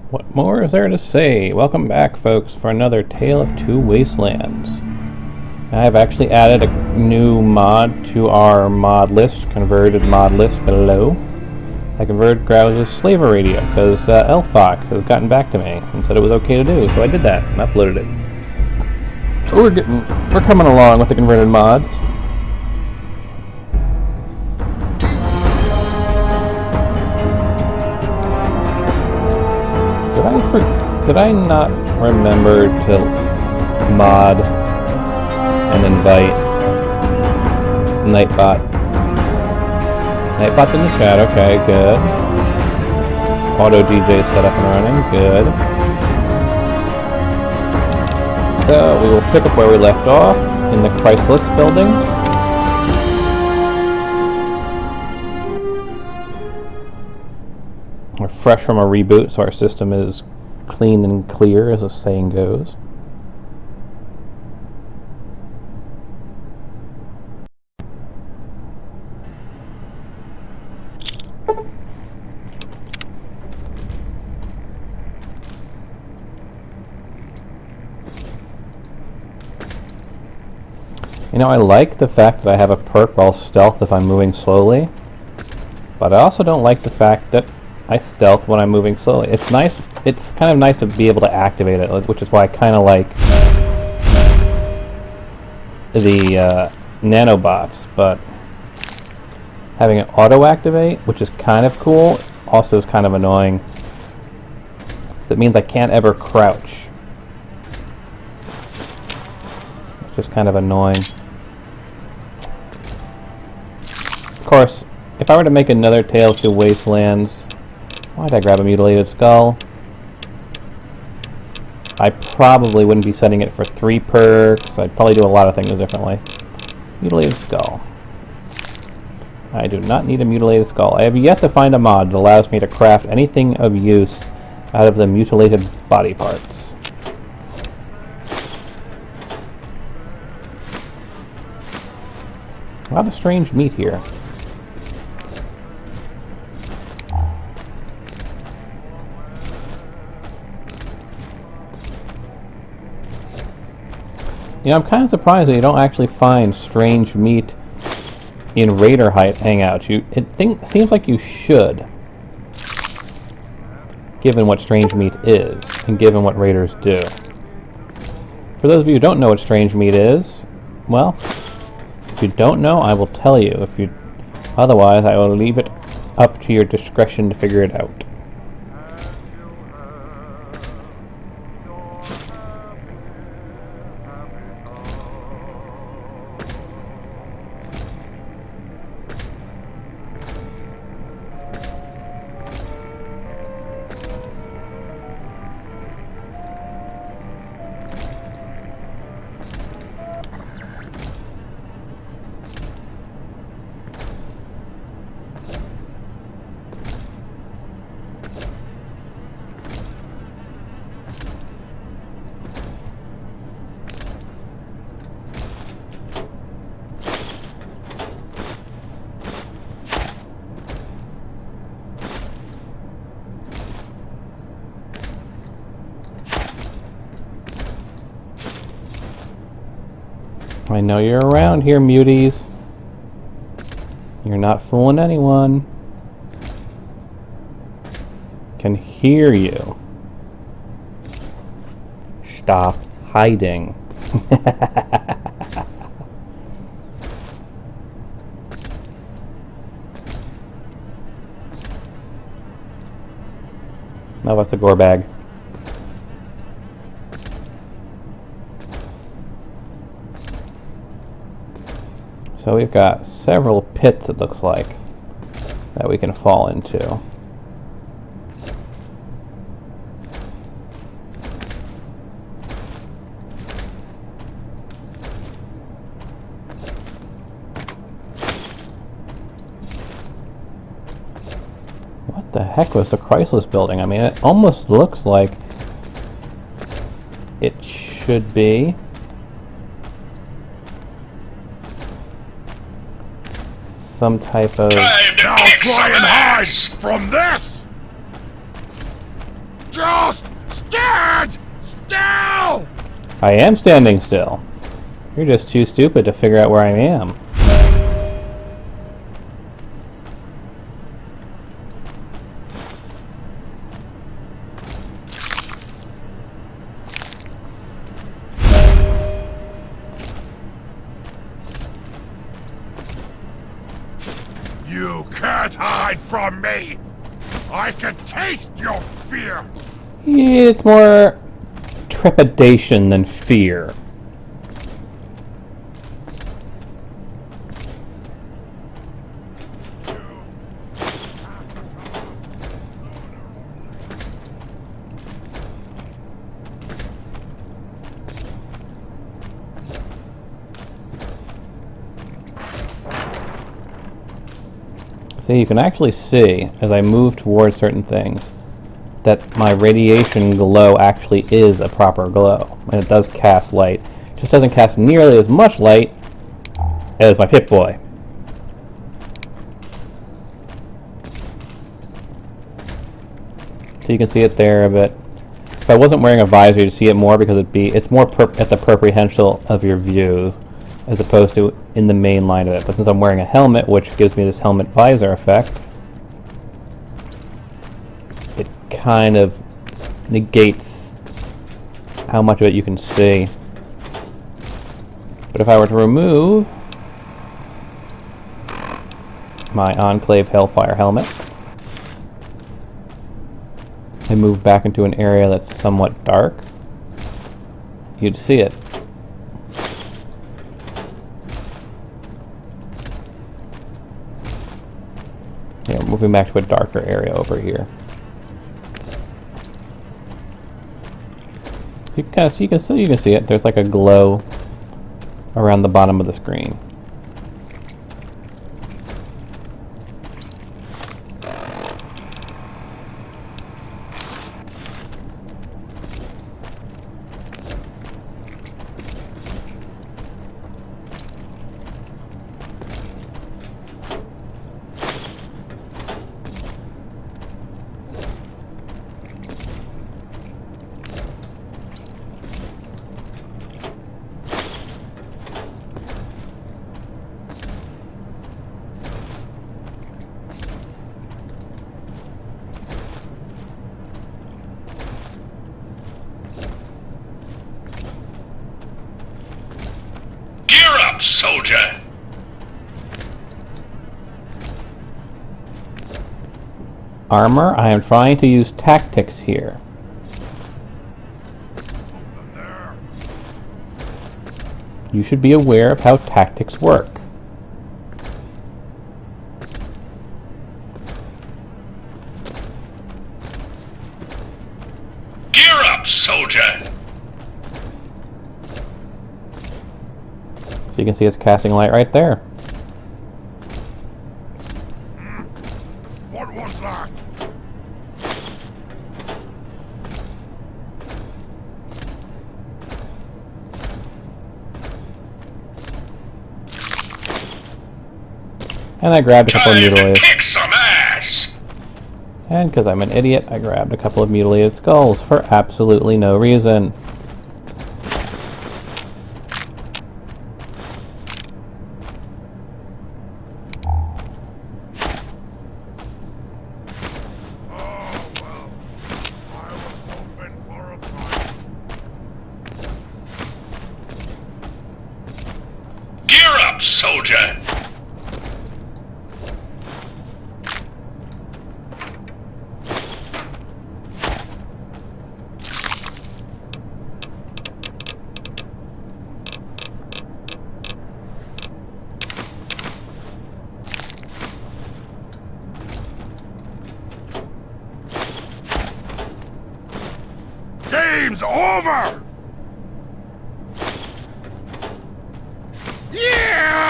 What more is there to say? Welcome back, folks, for another Tale of Two Wastelands. I've actually added a new mod to our mod list, converted mod list below. I converted Grouse's Slaver Radio because Elfox has gotten back to me and said it was okay to do, so I did that and uploaded it. So we're coming along with the converted mods. Did I not remember to mod and invite Nightbot? Nightbot's in the chat, okay, good. Auto DJ set up and running, good. So we will pick up where we left off in the Chrysalis building. We're fresh from a reboot, so our system is clean and clear, as the saying goes. You know, I like the fact that I have a perk while stealth if I'm moving slowly, but I also don't like the fact that I stealth when I'm moving slowly. It's nice. It's kind of nice to be able to activate it, which is why I kind of like the nanobots, but having it auto-activate, which is kind of cool, also is kind of annoying. So it means I can't ever crouch. It's just kind of annoying. Of course, if I were to make another Tale of Two Wastelands, why did I grab a mutilated skull? I probably wouldn't be setting it for 3 perks. I'd probably do a lot of things differently. Mutilated skull. I do not need a mutilated skull. I have yet to find a mod that allows me to craft anything of use out of the mutilated body parts. A lot of strange meat here. You know, I'm kind of surprised that you don't actually find strange meat in Raider hangouts. It seems like you should, given what strange meat is, and given what Raiders do. For those of you who don't know what strange meat is, well, if you don't know, I will tell you. Otherwise, I will leave it up to your discretion to figure it out. I know you're around here, muties. You're not fooling anyone. Can hear you. Stop hiding. No, that's a gore bag. So we've got several pits, it looks like, that we can fall into. What the heck was the Chrysalis building? I mean, it almost looks like it should be some type of... Time to kick some ass from this! Just stand still! I am standing still. You're just too stupid to figure out where I am. You can't hide from me! I can taste your fear! It's more trepidation than fear. See, you can actually see, as I move towards certain things, that my radiation glow actually is a proper glow. And it does cast light. It just doesn't cast nearly as much light as my Pip-Boy. So you can see it there a bit. If I wasn't wearing a visor, you'd see it more because it's more at the peripheral of your view, as opposed to in the main line of it. But since I'm wearing a helmet, which gives me this helmet visor effect, it kind of negates how much of it you can see. But if I were to remove my Enclave Hellfire helmet, I move back into an area that's somewhat dark, you'd see it. Yeah, moving back to a darker area over here. You can kind of see, you can see it. There's like a glow around the bottom of the screen. Soldier! Armor, I am trying to use tactics here. You should be aware of how tactics work. Gear up, soldier! So you can see it's casting light right there. What was that? And I grabbed a couple of Time to mutilated. kick some ass! And because I'm an idiot, I grabbed a couple of mutilated skulls for absolutely no reason. Gear up, soldier! Game's over! Yeah!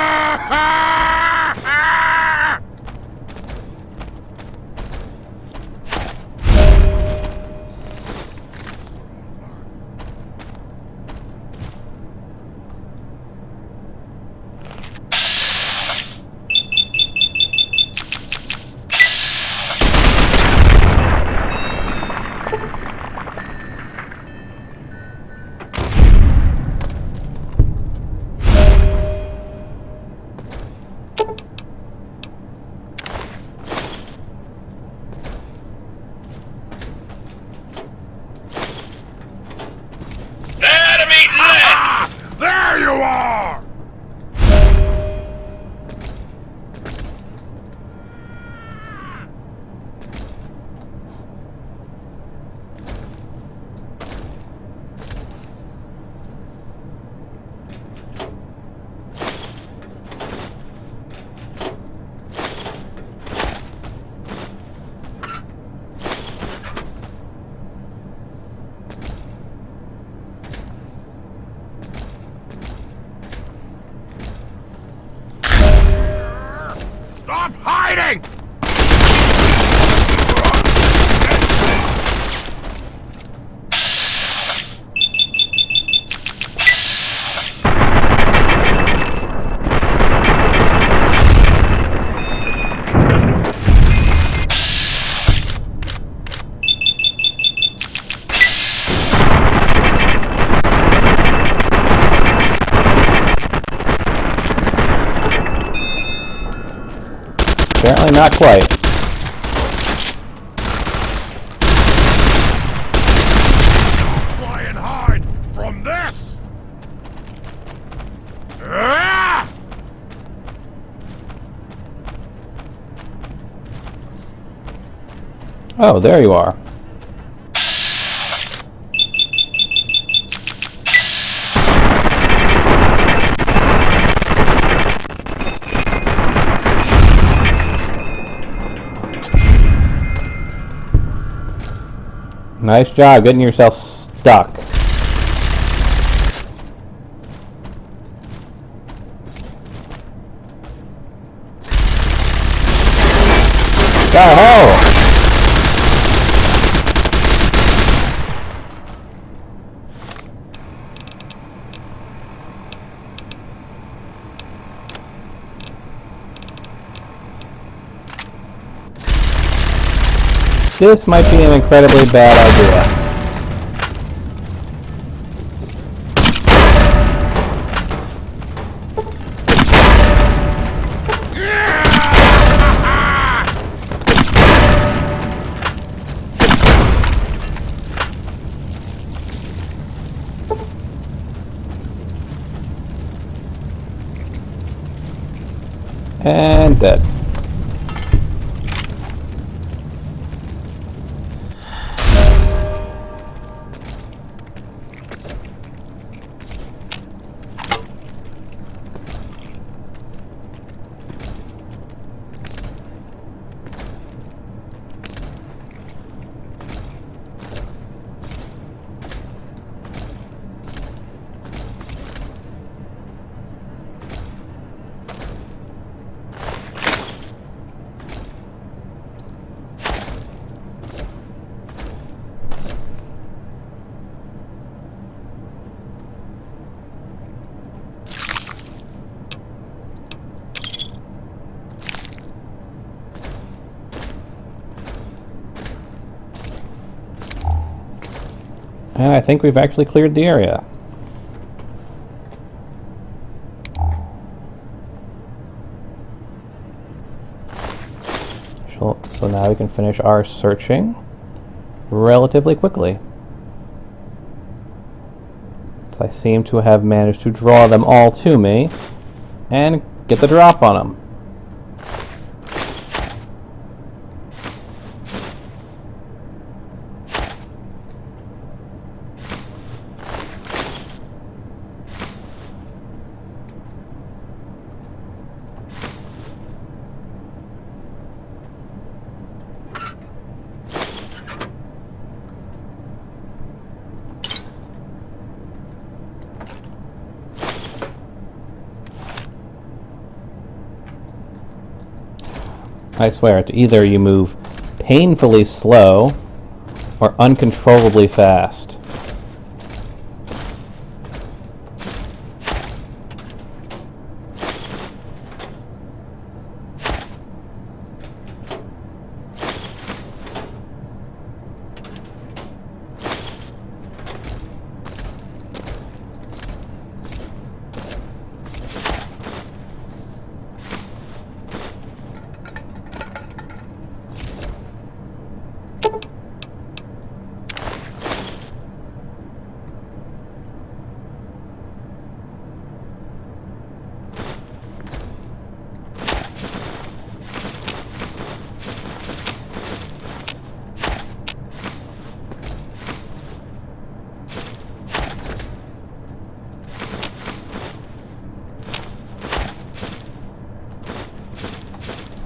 not quite. Try and hide from this! Ah! Oh, there you are. Nice job getting yourself stuck. Oh! This might be an incredibly bad idea. And dead. And I think we've actually cleared the area. So now we can finish our searching relatively quickly. So I seem to have managed to draw them all to me and get the drop on them. I swear, it's either you move painfully slow or uncontrollably fast.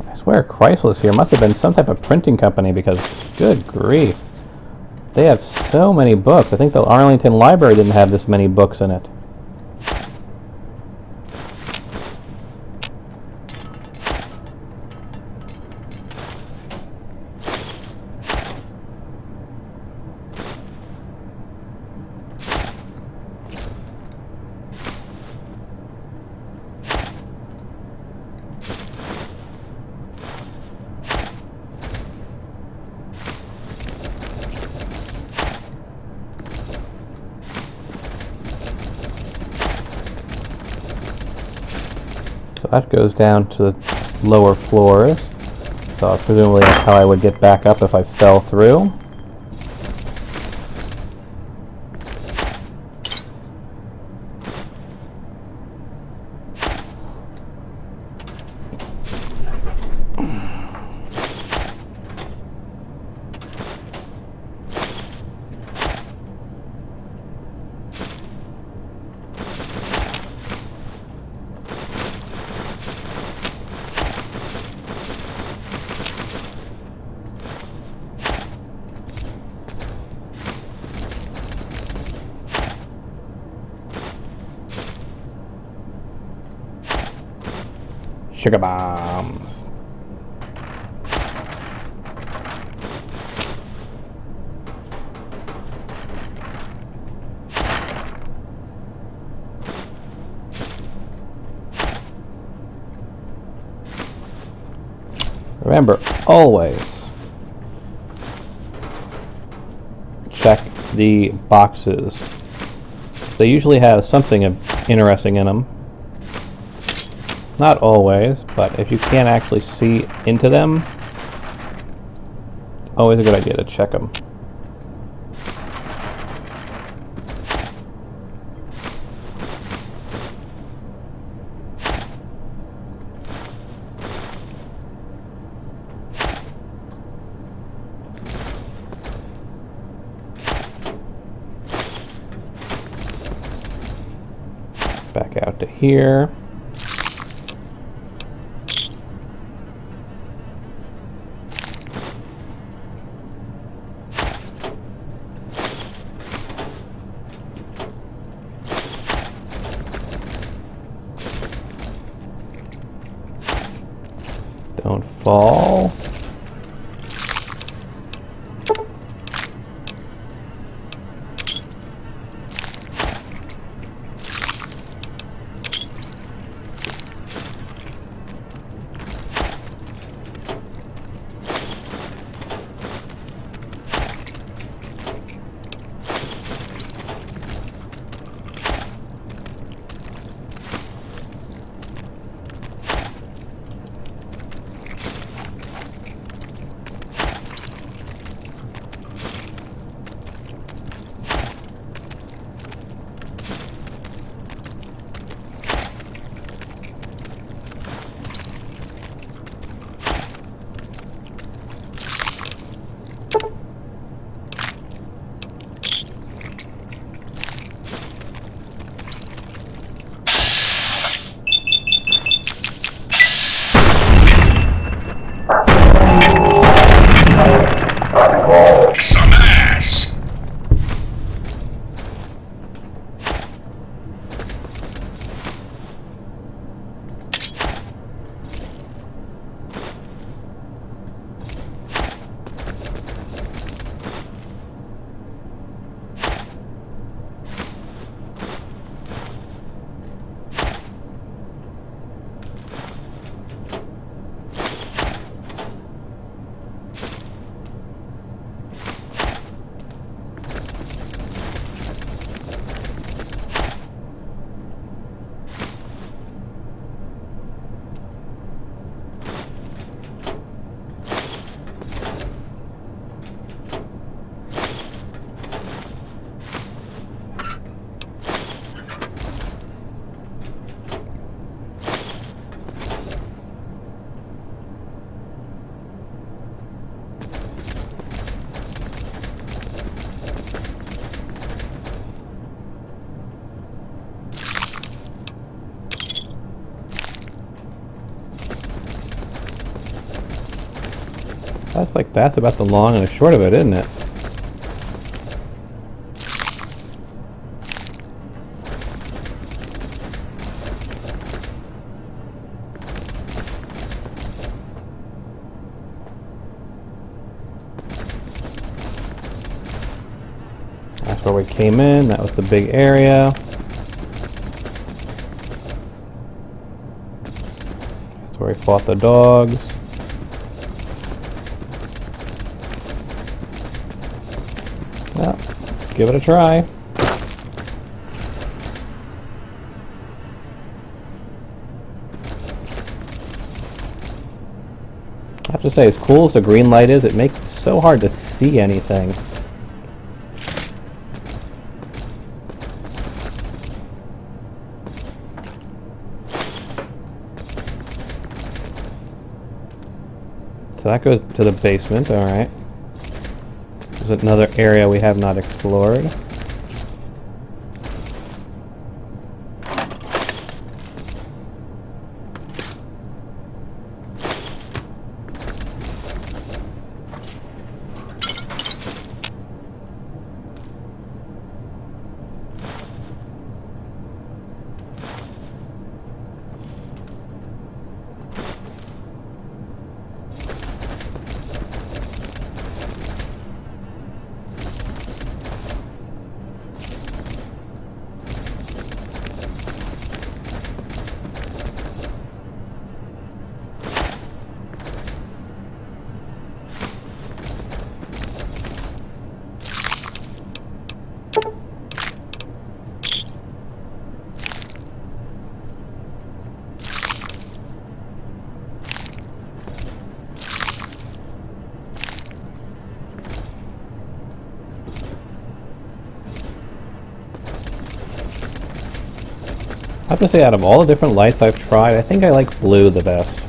I swear Chrysler's here must have been some type of printing company because, good grief, they have so many books. I think the Arlington Library didn't have this many books in it. So that goes down to the lower floors. So presumably that's how I would get back up if I fell through. Sugar bombs. Remember, always check the boxes. They usually have something interesting in them. Not always, but if you can't actually see into them, it's always a good idea to check them. Back out to here. Don't fall. That's about the long and the short of it, isn't it? That's where we came in. That was the big area. That's where we fought the dogs. Well, let's give it a try. have to say, as cool as the green light is, it makes it so hard to see anything. So that goes to the basement, alright. There's another area we have not explored. I have to say, out of all the different lights I've tried, I think I like blue the best.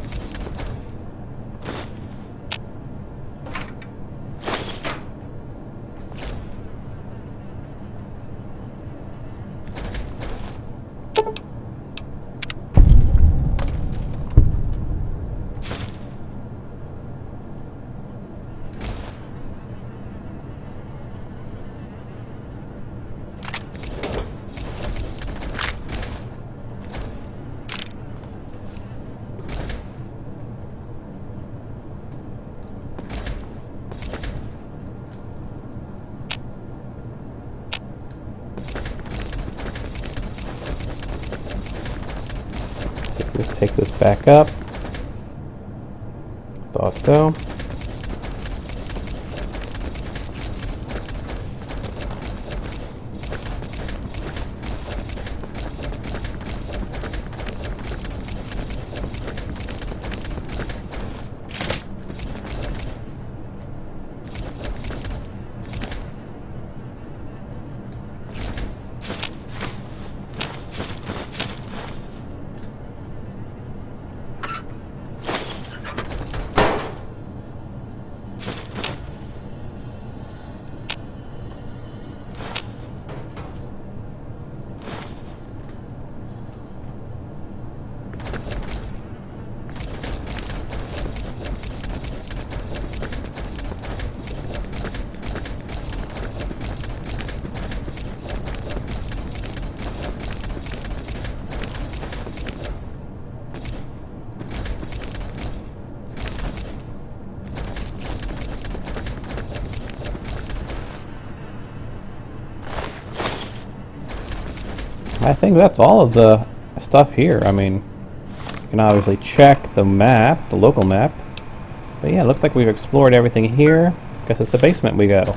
Let's take this back up. Thought so. I think that's all of the stuff here. I mean, you can obviously check the map, the local map. But yeah, it looks like we've explored everything here. Guess it's the basement we go.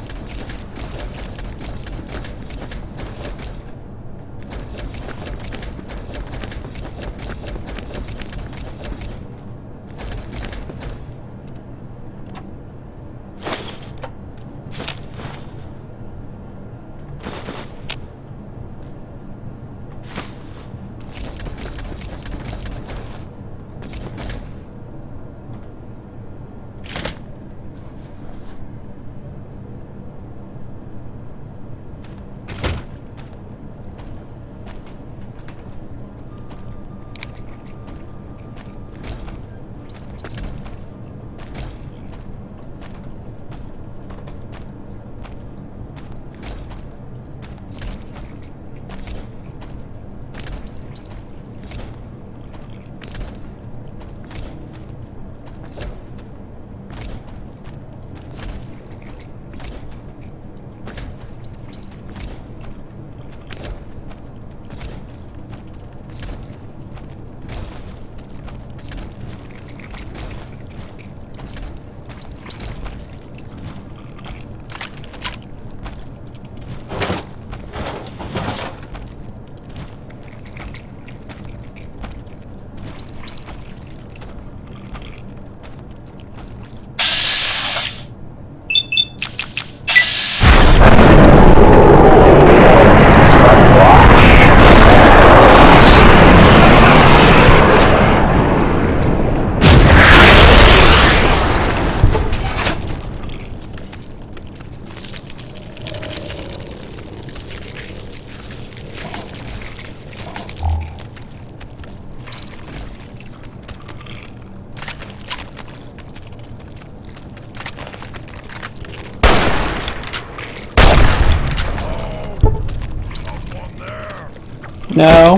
No.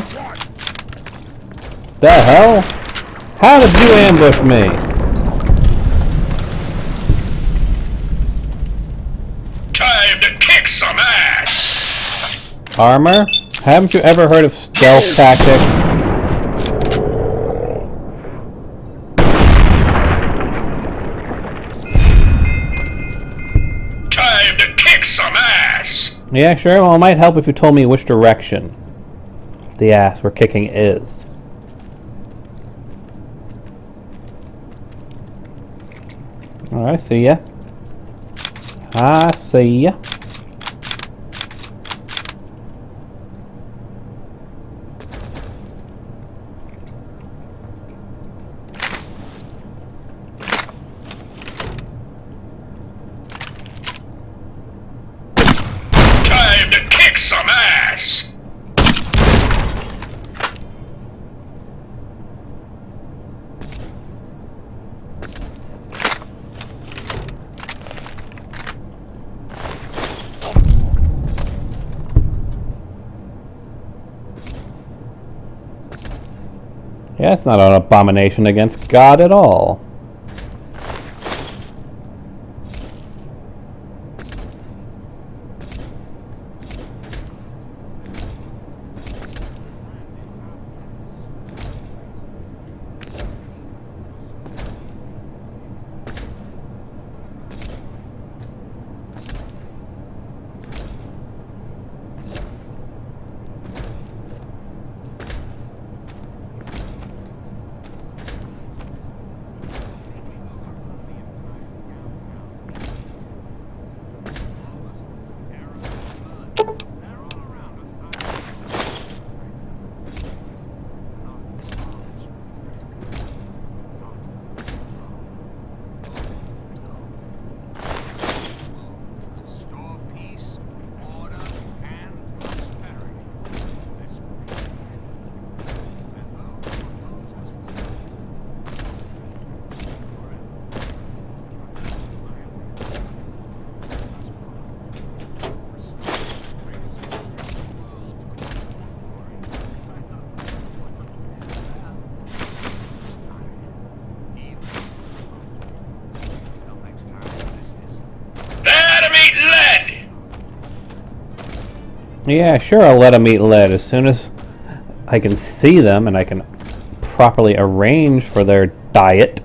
The hell? How did you ambush me? Time to kick some ass! Armor? Haven't you ever heard of stealth tactics? Time to kick some ass! Yeah, sure. Well, it might help if you told me which direction the ass we're kicking is. Alright, see ya. I see ya. Time to kick some ass! Yeah, it's not an abomination against God at all. Yeah, sure, I'll let them eat lead as soon as I can see them and I can properly arrange for their diet.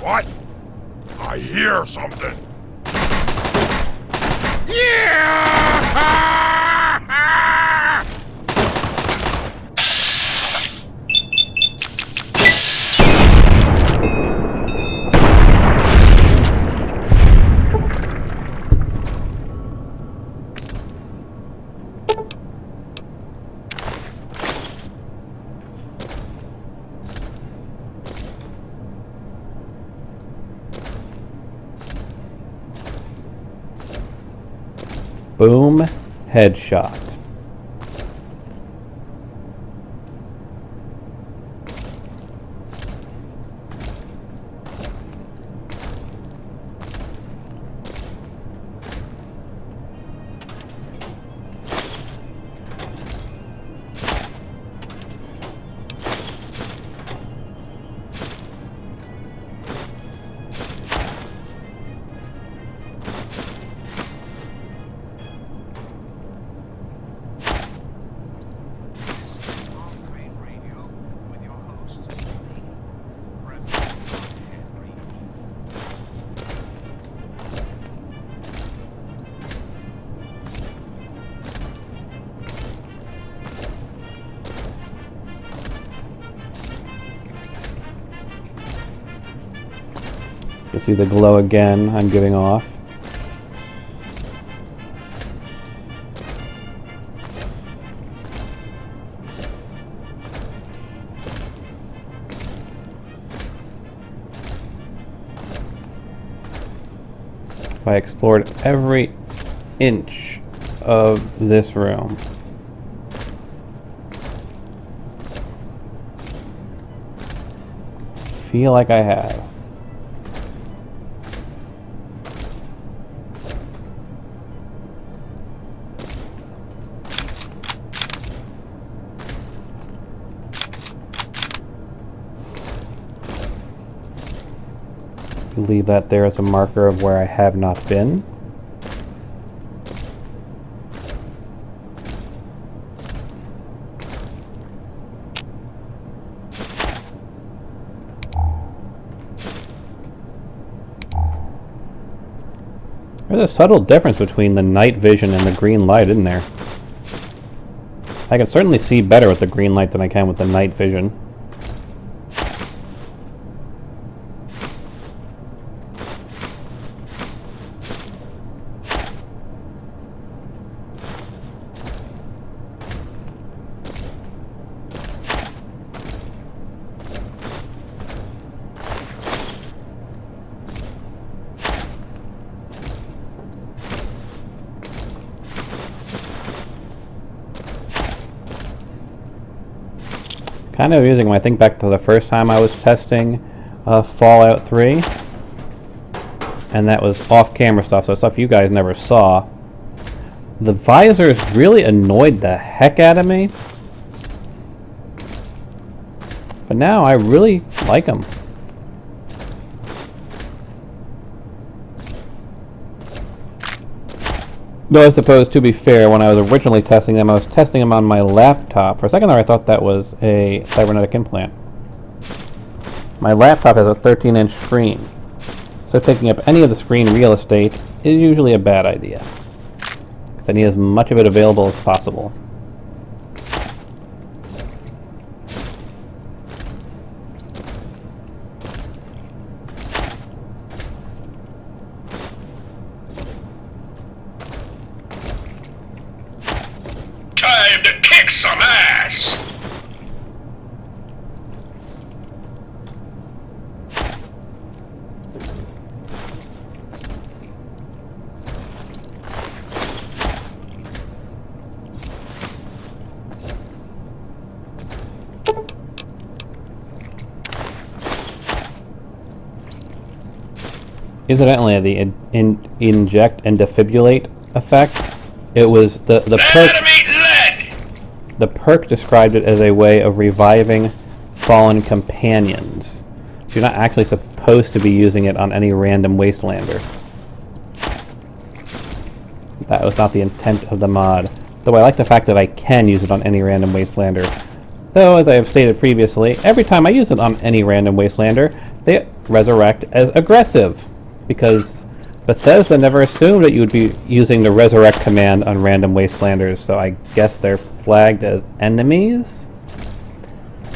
What? I hear something. Yeah! Boom, headshot. You see the glow again I'm giving off. I explored every inch of this room. Feel like I have. leave that there as a marker of where I have not been. There's a subtle difference between the night vision and the green light, isn't there? I can certainly see better with the green light than I can with the night vision. Kind of amusing when I think back to the first time I was testing Fallout 3, and that was off-camera stuff, so stuff you guys never saw. The visors really annoyed the heck out of me, but now I really like them. Though I suppose, to be fair, when I was originally testing them, I was testing them on my laptop. For a second there, I thought that was a cybernetic implant. My laptop has a 13-inch screen, so taking up any of the screen real estate is usually a bad idea, because I need as much of it available as possible. Time to kick some ass! Incidentally, the inject and defibrillate effect, it was the perk described it as a way of reviving fallen companions. So you're not actually supposed to be using it on any random Wastelander. That was not the intent of the mod. Though I like the fact that I can use it on any random Wastelander. Though, as I have stated previously, every time I use it on any random Wastelander, they resurrect as aggressive. Because Bethesda never assumed that you would be using the resurrect command on random Wastelanders, so I guess they're flagged as enemies?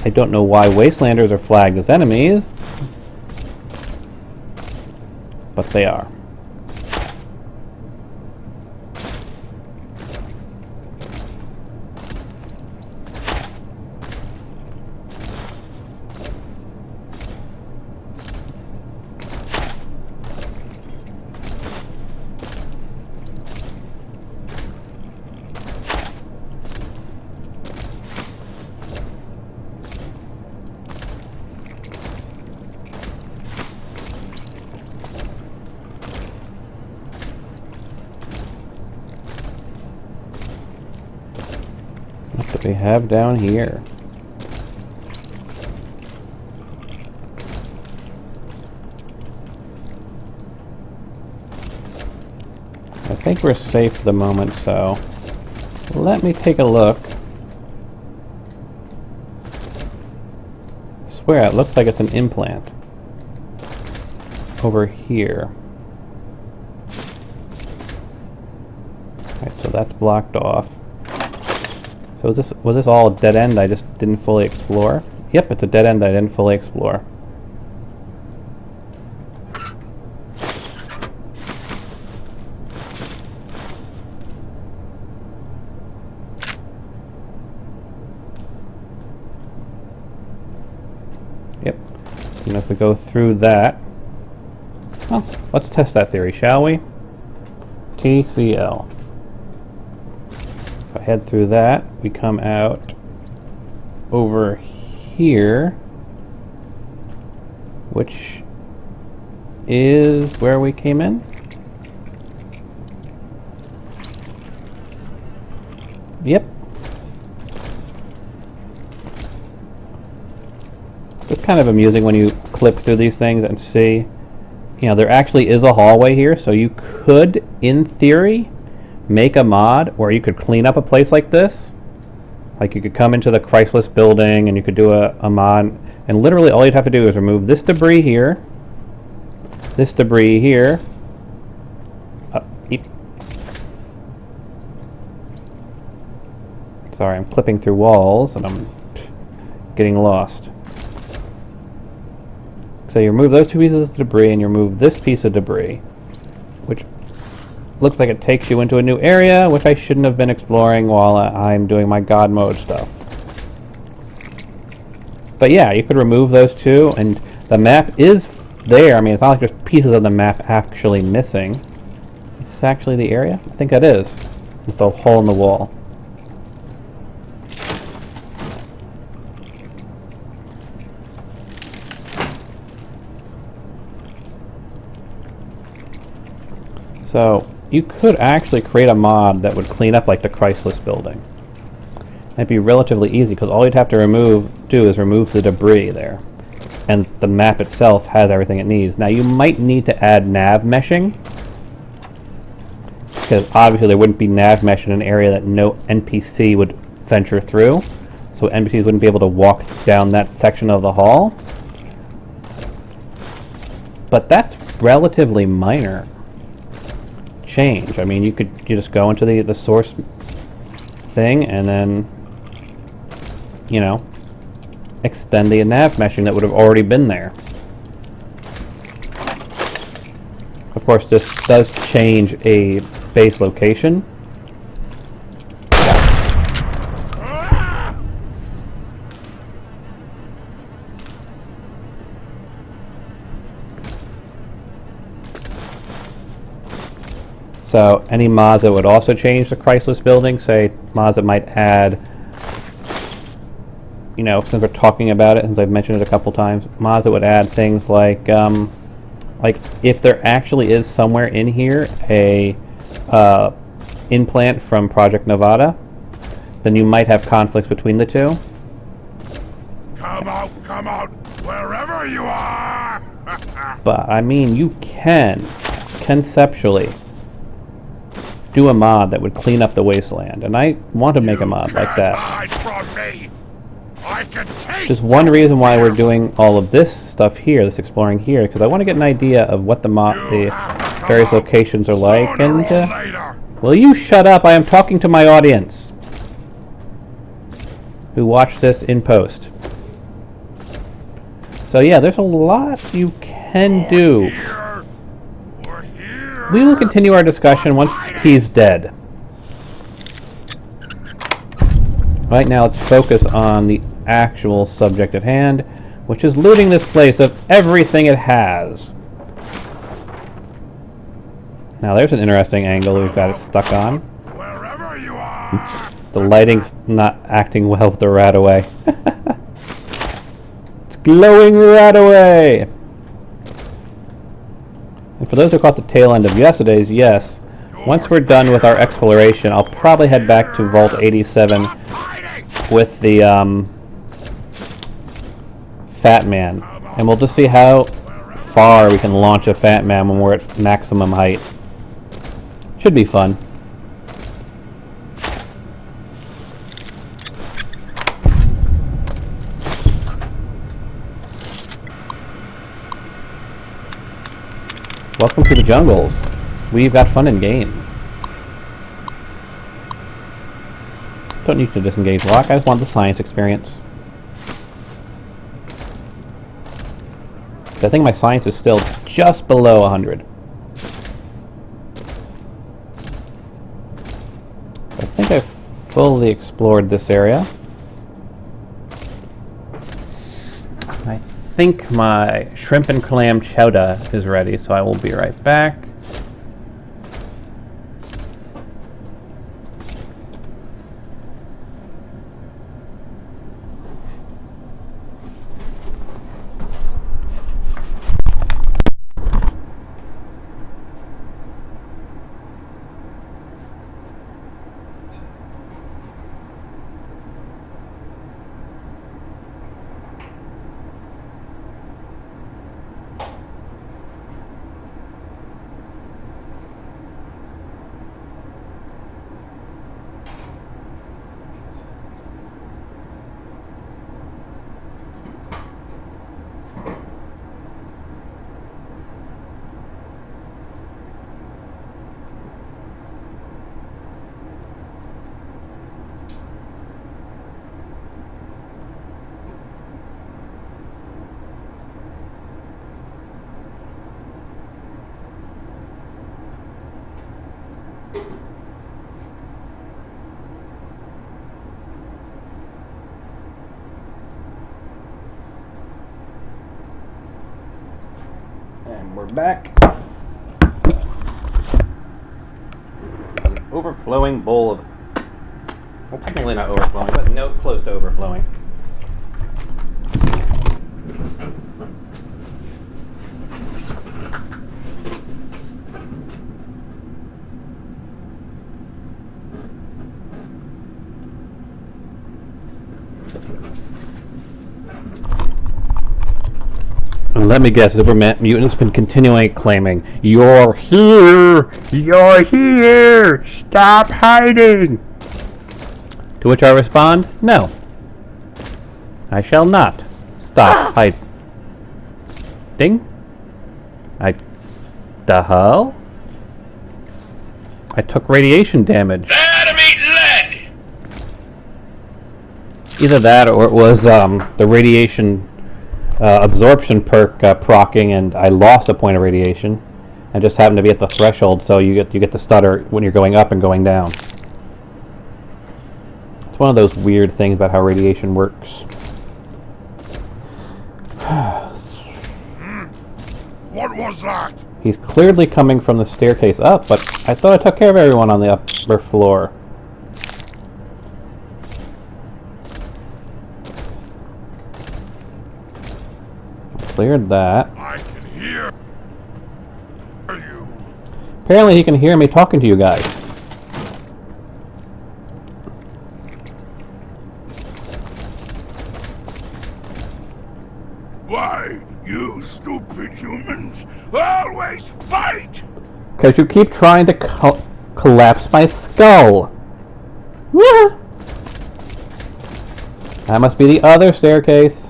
I don't know why Wastelanders are flagged as enemies, but they are. What do we have down here? I think we're safe for the moment, so let me take a look. I swear, it looks like it's an implant. Over here. Alright, so that's blocked off. So was this all a dead end I just didn't fully explore? Yep, it's a dead end I didn't fully explore. Yep. And if we go through that, well, let's test that theory, shall we? TCL. If I head through that, we come out over here, which is where we came in. Yep. It's kind of amusing when you clip through these things and see you know, there actually is a hallway here, so you could, in theory, make a mod where you could clean up a place like this. Like you could come into the Chrysalis building and you could do a mod, and literally all you'd have to do is remove this debris here, this debris here. Sorry, I'm clipping through walls and I'm getting lost. So you remove those two pieces of debris and you remove this piece of debris, which looks like it takes you into a new area, which I shouldn't have been exploring while I'm doing my God mode stuff. But yeah, you could remove those two, and the map is there. I mean, it's not like there's pieces of the map actually missing. Is this actually the area? I think that is. With the hole in the wall. So, you could actually create a mod that would clean up like the Chrysalis building. It'd be relatively easy because all you'd have to do is remove the debris there. And the map itself has everything it needs. Now you might need to add nav meshing, because obviously there wouldn't be nav mesh in an area that no NPC would venture through. So NPCs wouldn't be able to walk down that section of the hall. But that's relatively minor change. I mean, you just go into the source thing and then, you know, extend the nav meshing that would have already been there. Of course, this does change a base location. So any mods that would also change the Chrysalis building, say mods that might add, you know, since we're talking about it, since I've mentioned it a couple times, mods that would add things like if there actually is somewhere in here a implant from Project Nevada, then you might have conflicts between the two. Come out, wherever you are! But I mean, you can conceptually do a mod that would clean up the wasteland, and I want to make a mod like that. Hide from me. I can taste Just one reason why we're doing all of this stuff here, this exploring here, because I want to get an idea of what the various locations are like. And will you shut up? I am talking to my audience who watch this in post. So yeah, there's a lot you can do. We will continue our discussion once he's dead. Right now, let's focus on the actual subject at hand, which is looting this place of everything it has. Now, there's an interesting angle we've got it stuck on. Wherever you are. The lighting's not acting well with the Radaway. It's glowing Radaway! And for those who caught the tail end of yesterday's, yes, once we're done with our exploration, I'll probably head back to Vault 87 with the Fat Man. And we'll just see how far we can launch a Fat Man when we're at maximum height. Should be fun. Welcome to the jungles. We've got fun in games. Don't need to disengage lock, I just want the science experience. I think my science is still just below 100. I think I've fully explored this area. I think my shrimp and clam chowder is ready, so I will be right back. back. An overflowing bowl of... Well, technically not overflowing, but no, close to overflowing. And let me guess, Super Mutant's been continually claiming, "You're here! You're here! Stop hiding!" To which I respond, "No. I shall not stop hiding." The hell? I took radiation damage. Either that or it was the radiation absorption perk proccing, and I lost a point of radiation. I just happened to be at the threshold, so you get to stutter when you're going up and going down. It's one of those weird things about how radiation works. What was that? He's clearly coming from the staircase up, but I thought I took care of everyone on the upper floor. Cleared that. I can hear you. Apparently he can hear me talking to you guys. Why, you stupid humans always fight! Because you keep trying to collapse my skull. That must be the other staircase.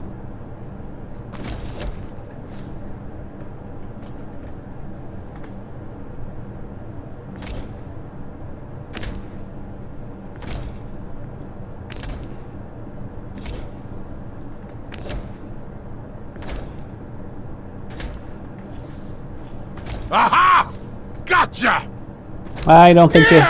Aha! Gotcha! I don't think you...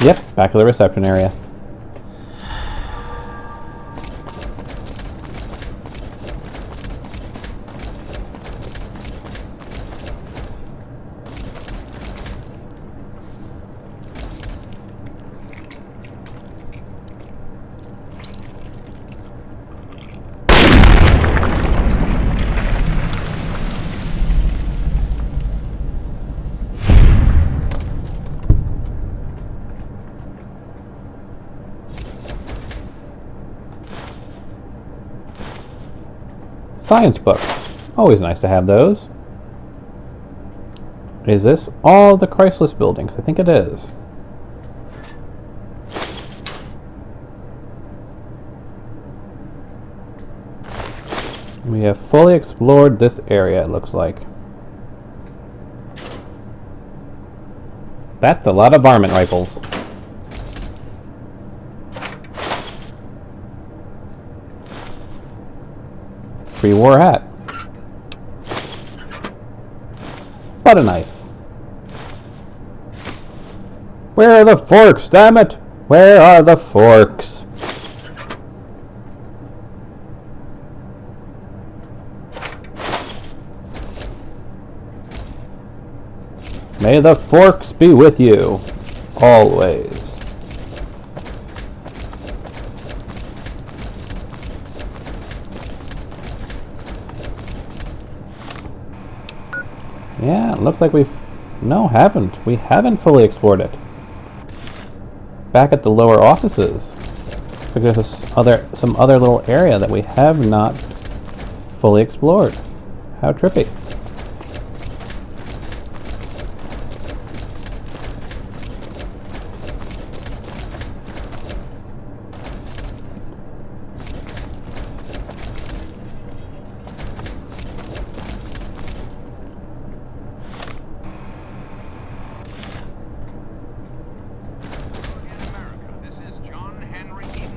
Yep, back to the reception area. Science book. Always nice to have those. Is this all the Chrysalis buildings? I think it is. We have fully explored this area, it looks like. That's a lot of varmint rifles. Pre-war hat. Butter knife. Where are the forks, damn it? Where are the forks? May the forks be with you, always. Yeah, it looks like we've No, haven't. We haven't fully explored it. Back at the lower offices. Because there's some other little area that we have not fully explored. How trippy.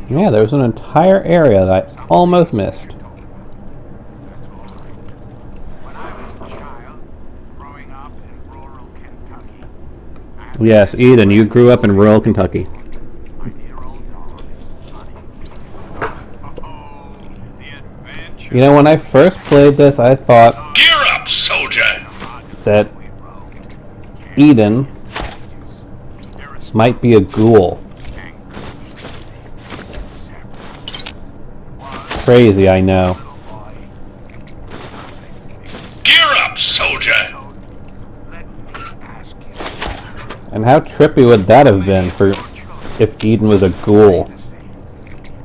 Yeah, there was an entire area that I almost missed. Yes, Eden, you grew up in rural Kentucky. You know, when I first played this, I thought... Gear up, soldier! ...that Eden might be a ghoul. Crazy, I know. Gear up, soldier! And how trippy would that have been for if Eden was a ghoul?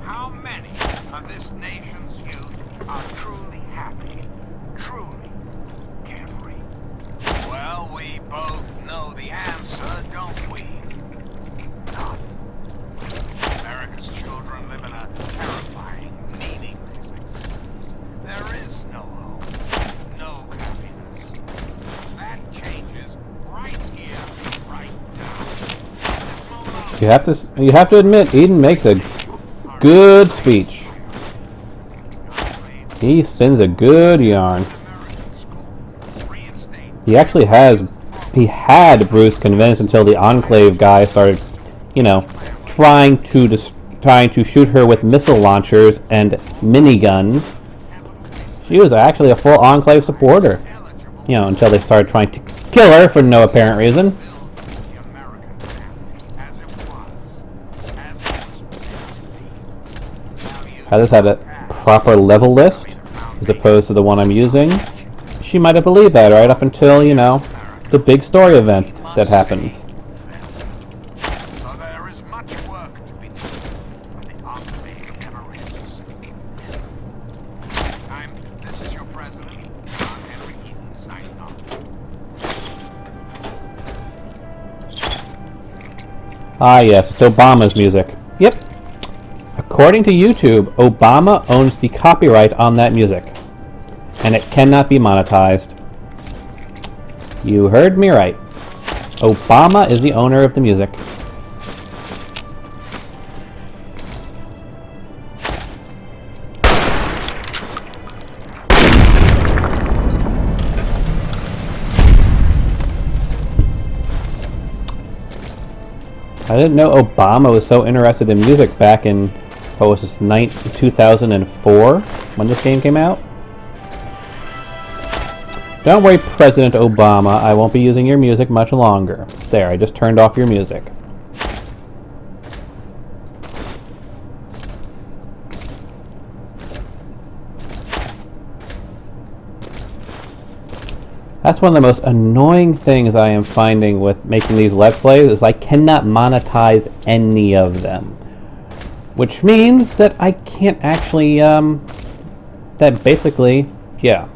How many of this nation's youth are truly happy, truly carefree? Well, we both know the answer, don't we? None. America's children live in a terrifying, meaningless existence. There is no hope, no happiness. That changes right here, right now. You have to admit, Eden makes a good speech. He spins a good yarn. He had Bruce convinced until the Enclave guy started, you know, trying to shoot her with missile launchers and miniguns. She was actually a full Enclave supporter, you know, until they started trying to kill her for no apparent reason. I just had a proper level list as opposed to the one I'm using. She might have believed that right up until, you know, the big story event that happens. So there is much work to be done, but the Enclave never rests. This is your president, John Henry Eden, signing off. Ah yes, it's Obama's music. Yep. According to YouTube, Obama owns the copyright on that music, and it cannot be monetized. You heard me right. Obama is the owner of the music. I didn't know Obama was so interested in music back in, what was this, 2004, when this game came out? Don't worry, President Obama, I won't be using your music much longer. There, I just turned off your music. That's one of the most annoying things I am finding with making these Let's Plays, is I cannot monetize any of them. Which means that I can't actually, that basically, yeah.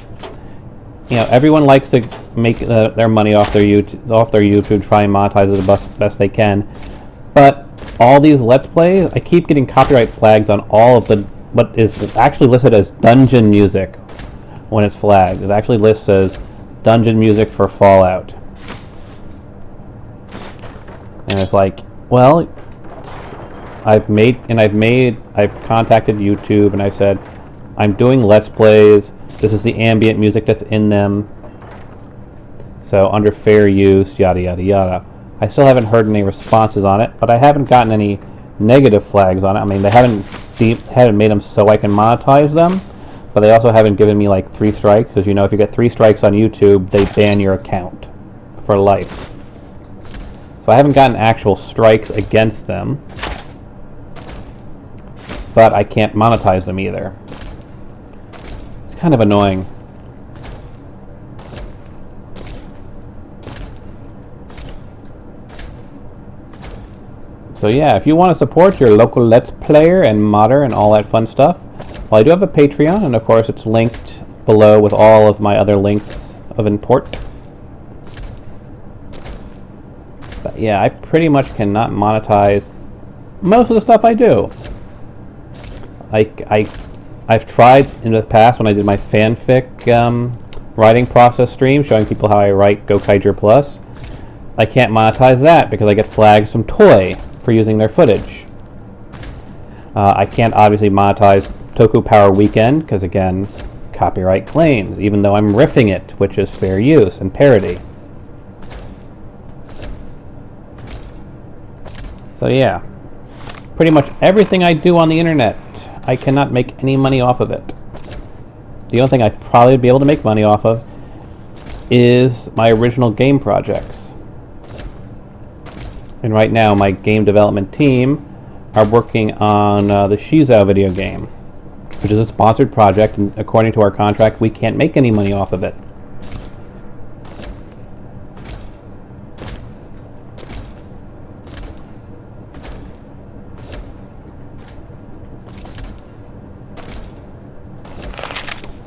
You know, everyone likes to make their money off their YouTube, try and monetize it the best they can. But all these Let's Plays, I keep getting copyright flags on all of the, what is actually listed as dungeon music when it's flagged. It actually lists as dungeon music for Fallout. And it's like, well, I've contacted YouTube and I said, I'm doing Let's Plays, this is the ambient music that's in them, so under fair use, yada yada yada. I still haven't heard any responses on it, but I haven't gotten any negative flags on it. I mean, they haven't made them so I can monetize them, but they also haven't given me like 3 strikes, because you know, if you get 3 strikes on YouTube, they ban your account for life. So I haven't gotten actual strikes against them, but I can't monetize them either. It's kind of annoying. So yeah, if you want to support your local Let's Player and modder and all that fun stuff, well, I do have a Patreon, and of course it's linked below with all of my other links of import. But yeah, I pretty much cannot monetize most of the stuff I do. I've tried in the past when I did my fanfic writing process stream, showing people how I write Gokaiger Plus. I can't monetize that because I get flags from Toy for using their footage. I can't obviously monetize Toku Power Weekend because, again, copyright claims, even though I'm riffing it, which is fair use and parody. So yeah, pretty much everything I do on the internet, I cannot make any money off of it. The only thing I'd probably be able to make money off of is my original game projects. And right now, my game development team are working on the Shizou video game, which is a sponsored project, and according to our contract, we can't make any money off of it.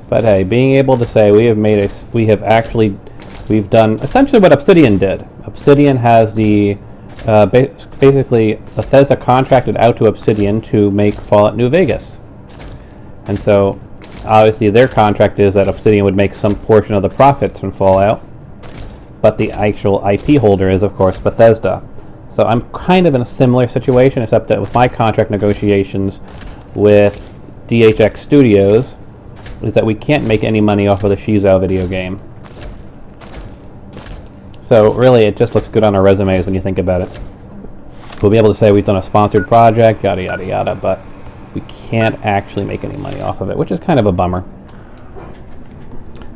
But hey, being able to say we've done essentially what Obsidian did. Obsidian has the basically Bethesda contracted out to Obsidian to make Fallout New Vegas. And so, obviously their contract is that Obsidian would make some portion of the profits from Fallout, but the actual IP holder is, of course, Bethesda. So I'm kind of in a similar situation, except that with my contract negotiations with DHX Studios, is that we can't make any money off of the Shizou video game. So really, it just looks good on our resumes when you think about it. We'll be able to say we've done a sponsored project, yada yada yada, but we can't actually make any money off of it, which is kind of a bummer.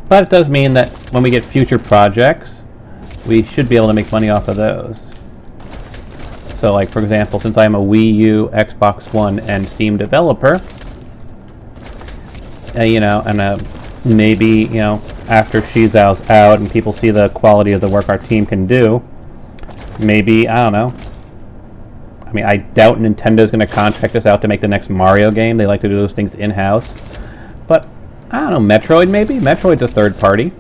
But it does mean that when we get future projects, we should be able to make money off of those. So like, for example, since I'm a Wii U, Xbox One, and Steam developer, maybe, after Shizou's out and people see the quality of the work our team can do, maybe, I don't know. I mean, I doubt Nintendo's going to contract us out to make the next Mario game. They like to do those things in-house. But, I don't know, Metroid maybe? Metroid's a third-party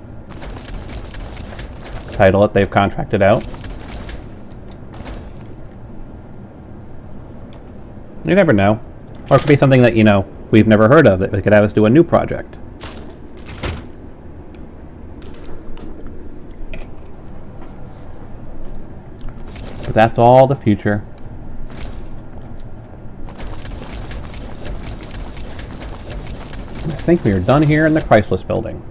title that they've contracted out. You never know. Or it could be something that, we've never heard of, that we could have us do a new project. But that's all the future. I think we are done here in the Chrysalis building.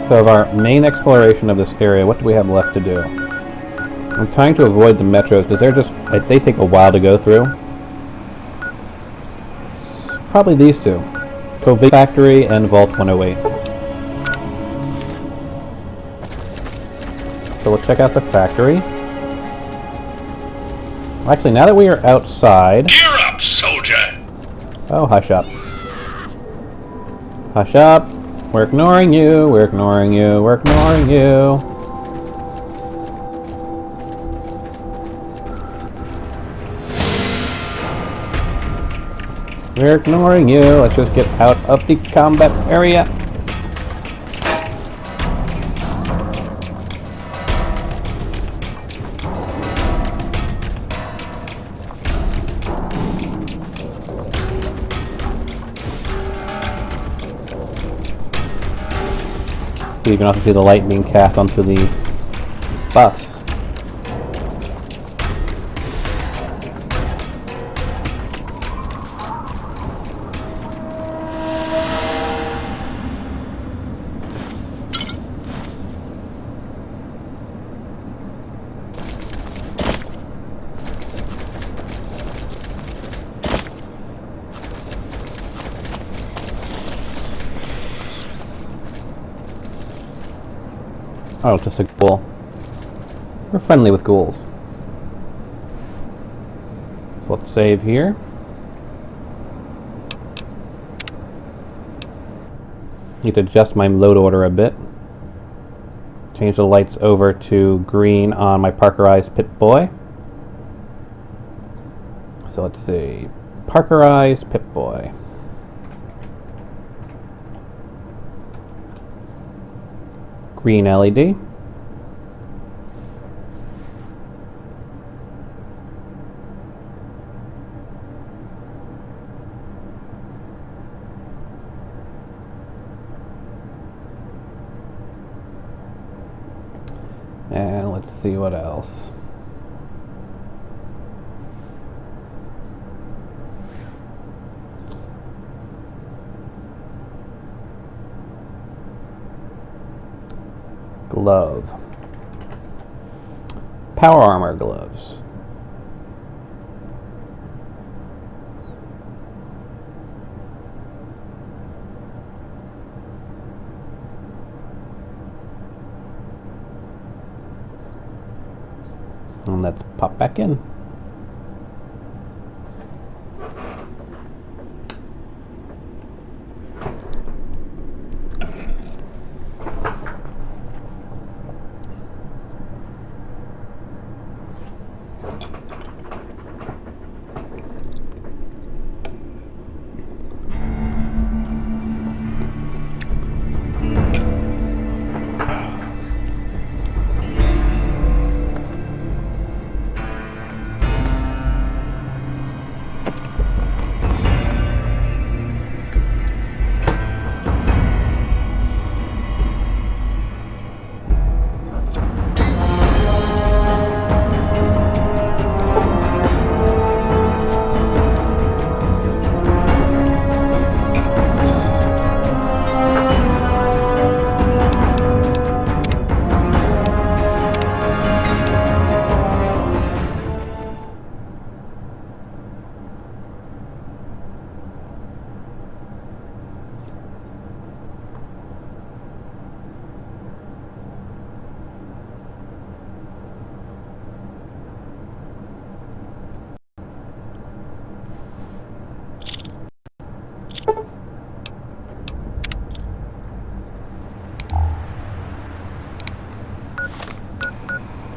So of our main exploration of this area, what do we have left to do? I'm trying to avoid the metros because they take a while to go through. Probably these two. Covey Factory and Vault 108. So we'll check out the factory. Actually, now that we are outside... Gear up, soldier! Oh, hush up. Hush up. We're ignoring you, we're ignoring you, we're ignoring you. We're ignoring you. Let's just get out of the combat area. So you can also see the light being cast onto the bus. Oh, just a ghoul. We're friendly with ghouls. So let's save here. Need to adjust my load order a bit. Change the lights over to green on my Parkerized Pip-Boy. So let's see. Parkerized Pip-Boy. Green LED. And let's see what else. Glove. Power armor gloves. And let's pop back in.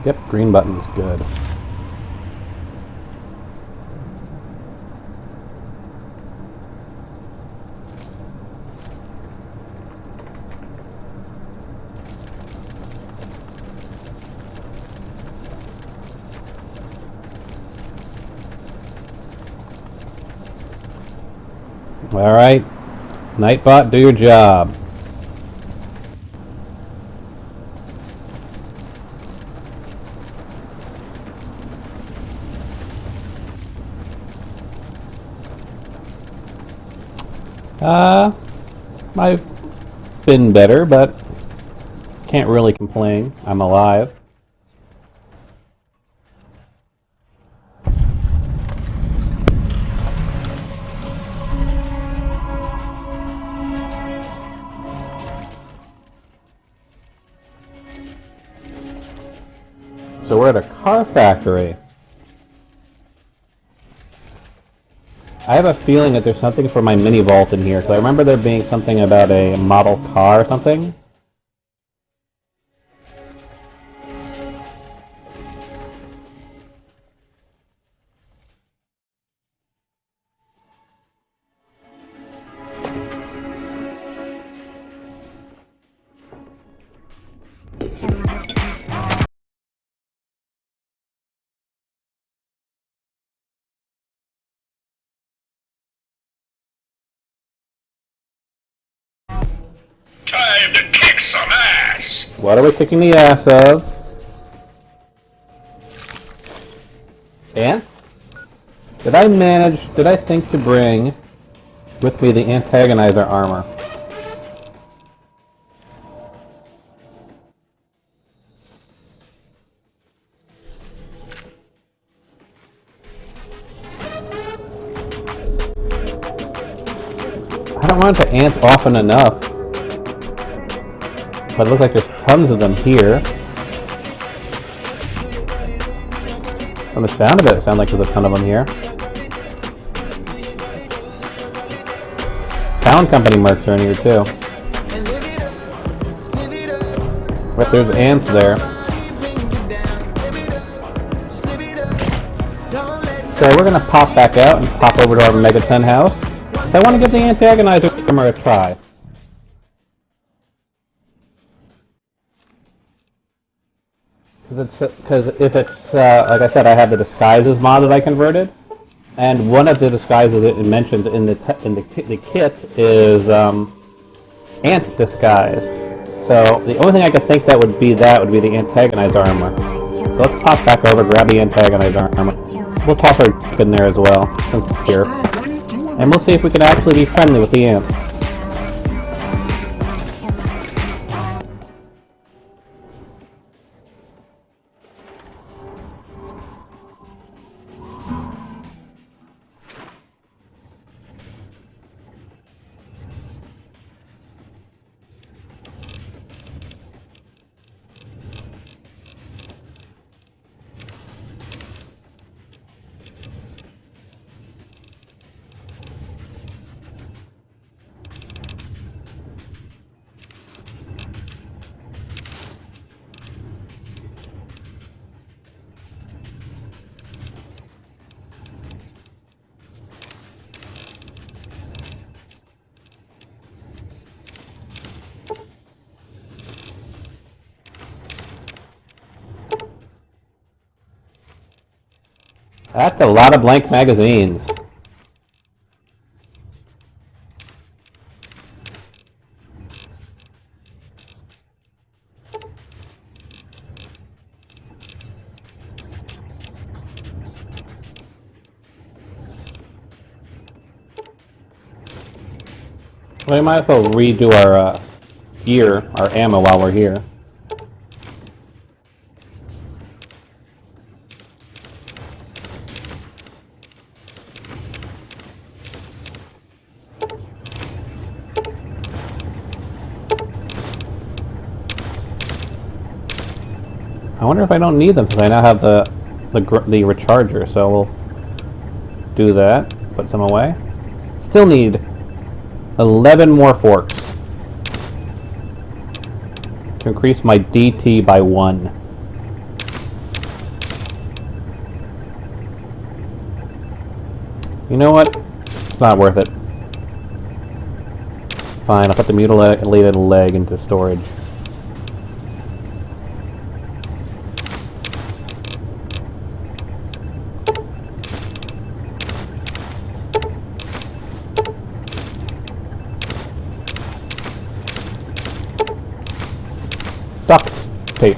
Yep, green button's good. Alright, Nightbot, do your job. I've been better, but can't really complain. I'm alive. So we're at a car factory. I have a feeling that there's something for my mini vault in here, because I remember there being something about a model car or something. Time to kick some ass! What are we kicking the ass of? Ants? Did I think to bring with me the antagonizer armor? I don't run into ants often enough. But it looks like there's tons of them here. From the sound of it, it sounds like there's a ton of them here. Pound Company mercs are in here too. But there's ants there. So we're gonna pop back out and pop over to our Megaton house. So I want to give the antagonizer a try. Because if it's, like I said, I have the disguises mod that I converted, and one of the disguises it mentioned in the kit is ant disguise. So the only thing I could think that would be the antagonizer armor. So let's pop back over, grab the antagonizer armor. We'll toss her in there as well, since it's here. And we'll see if we can actually be friendly with the ants. That's a lot of blank magazines. We might as well redo our gear, our ammo while we're here. I wonder if I don't need them since I now have the recharger, so we'll do that. Put some away. Still need 11 more forks to increase my DT by 1. You know what? It's not worth it. Fine, I'll put the mutilated leg into storage. Duct tape.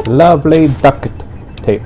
Lovely duct tape.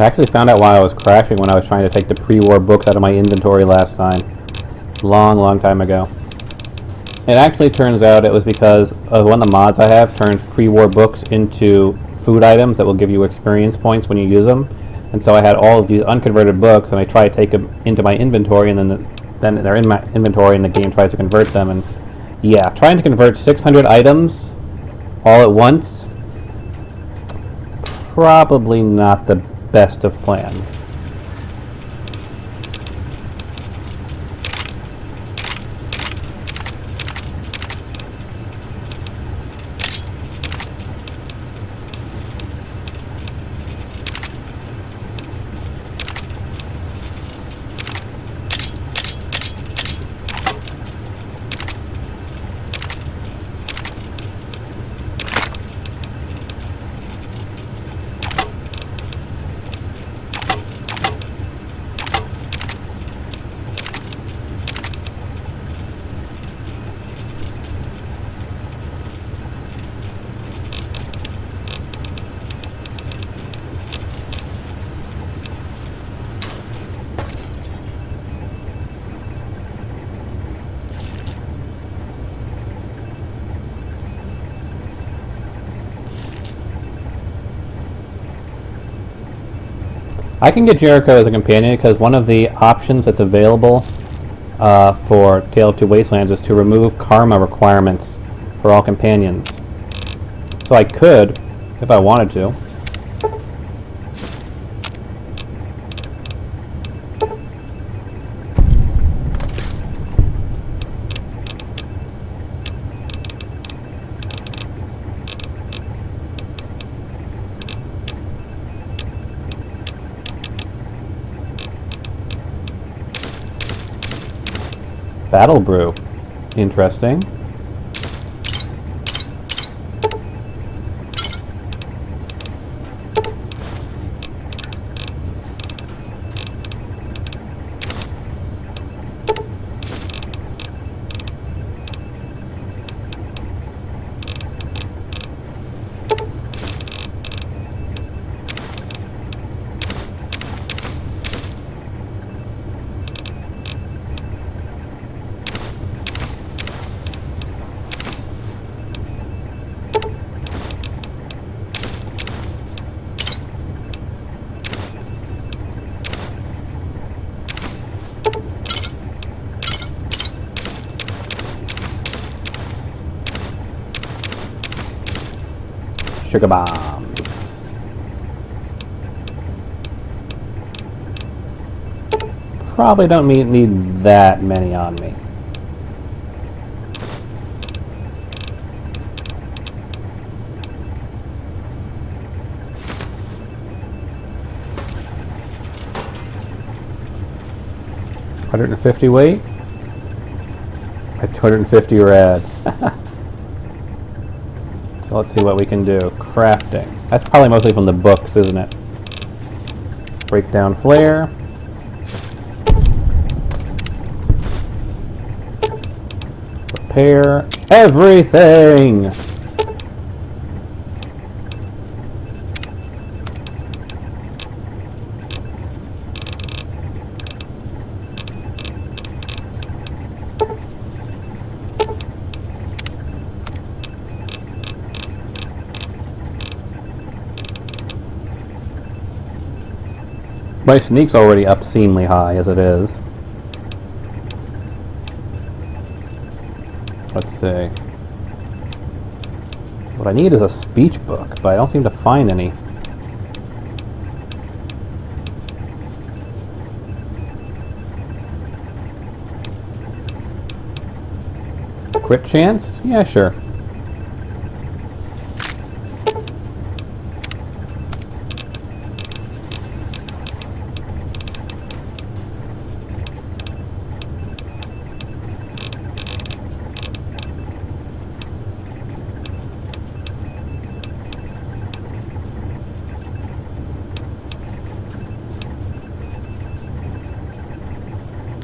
I actually found out why I was crashing when I was trying to take the pre-war books out of my inventory last time. Long time ago. It actually turns out it was because of one of the mods I have turns pre-war books into food items that will give you experience points when you use them. And so I had all of these unconverted books, and I tried to take them into my inventory, and then they're in my inventory, and the game tries to convert them. And yeah, trying to convert 600 items all at once, probably not the best of plans. I can get Jericho as a companion because one of the options that's available for Tale of Two Wastelands is to remove karma requirements for all companions. So I could, if I wanted to. Battle Brew. Interesting. Sugar bombs. Probably don't need that many on me. $150 weight at 250 rads. So let's see what we can do. Crafting. That's probably mostly from the books, isn't it? Breakdown flare. Repair everything! My sneak's already obscenely high as it is. Let's see. What I need is a speech book, but I don't seem to find any. Crit chance? Yeah, sure.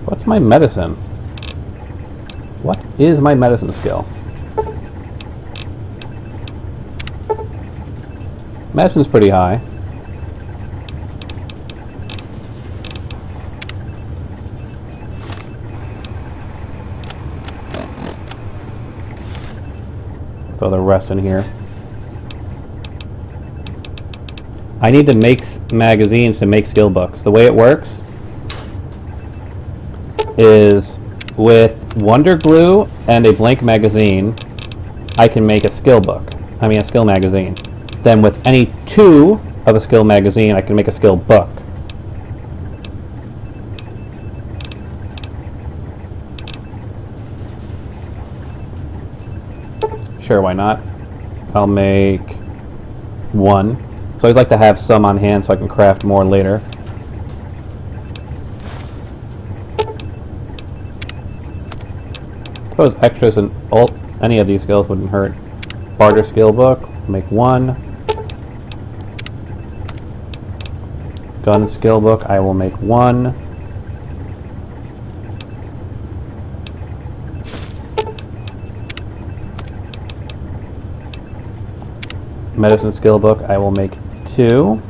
What's my medicine? What is my medicine skill? Medicine's pretty high. Throw the rest in here. I need to make magazines to make skill books. The way it works is with Wonder Glue and a blank magazine, I can make a skill book. I mean a skill magazine. Then with any two of a skill magazine, I can make a skill book. Sure, why not? I'll make one. So I'd like to have some on hand so I can craft more later. I suppose extras and any of these skills wouldn't hurt. Barter skill book, make one. Gun skill book, I will make one. Medicine skill book, I will make two.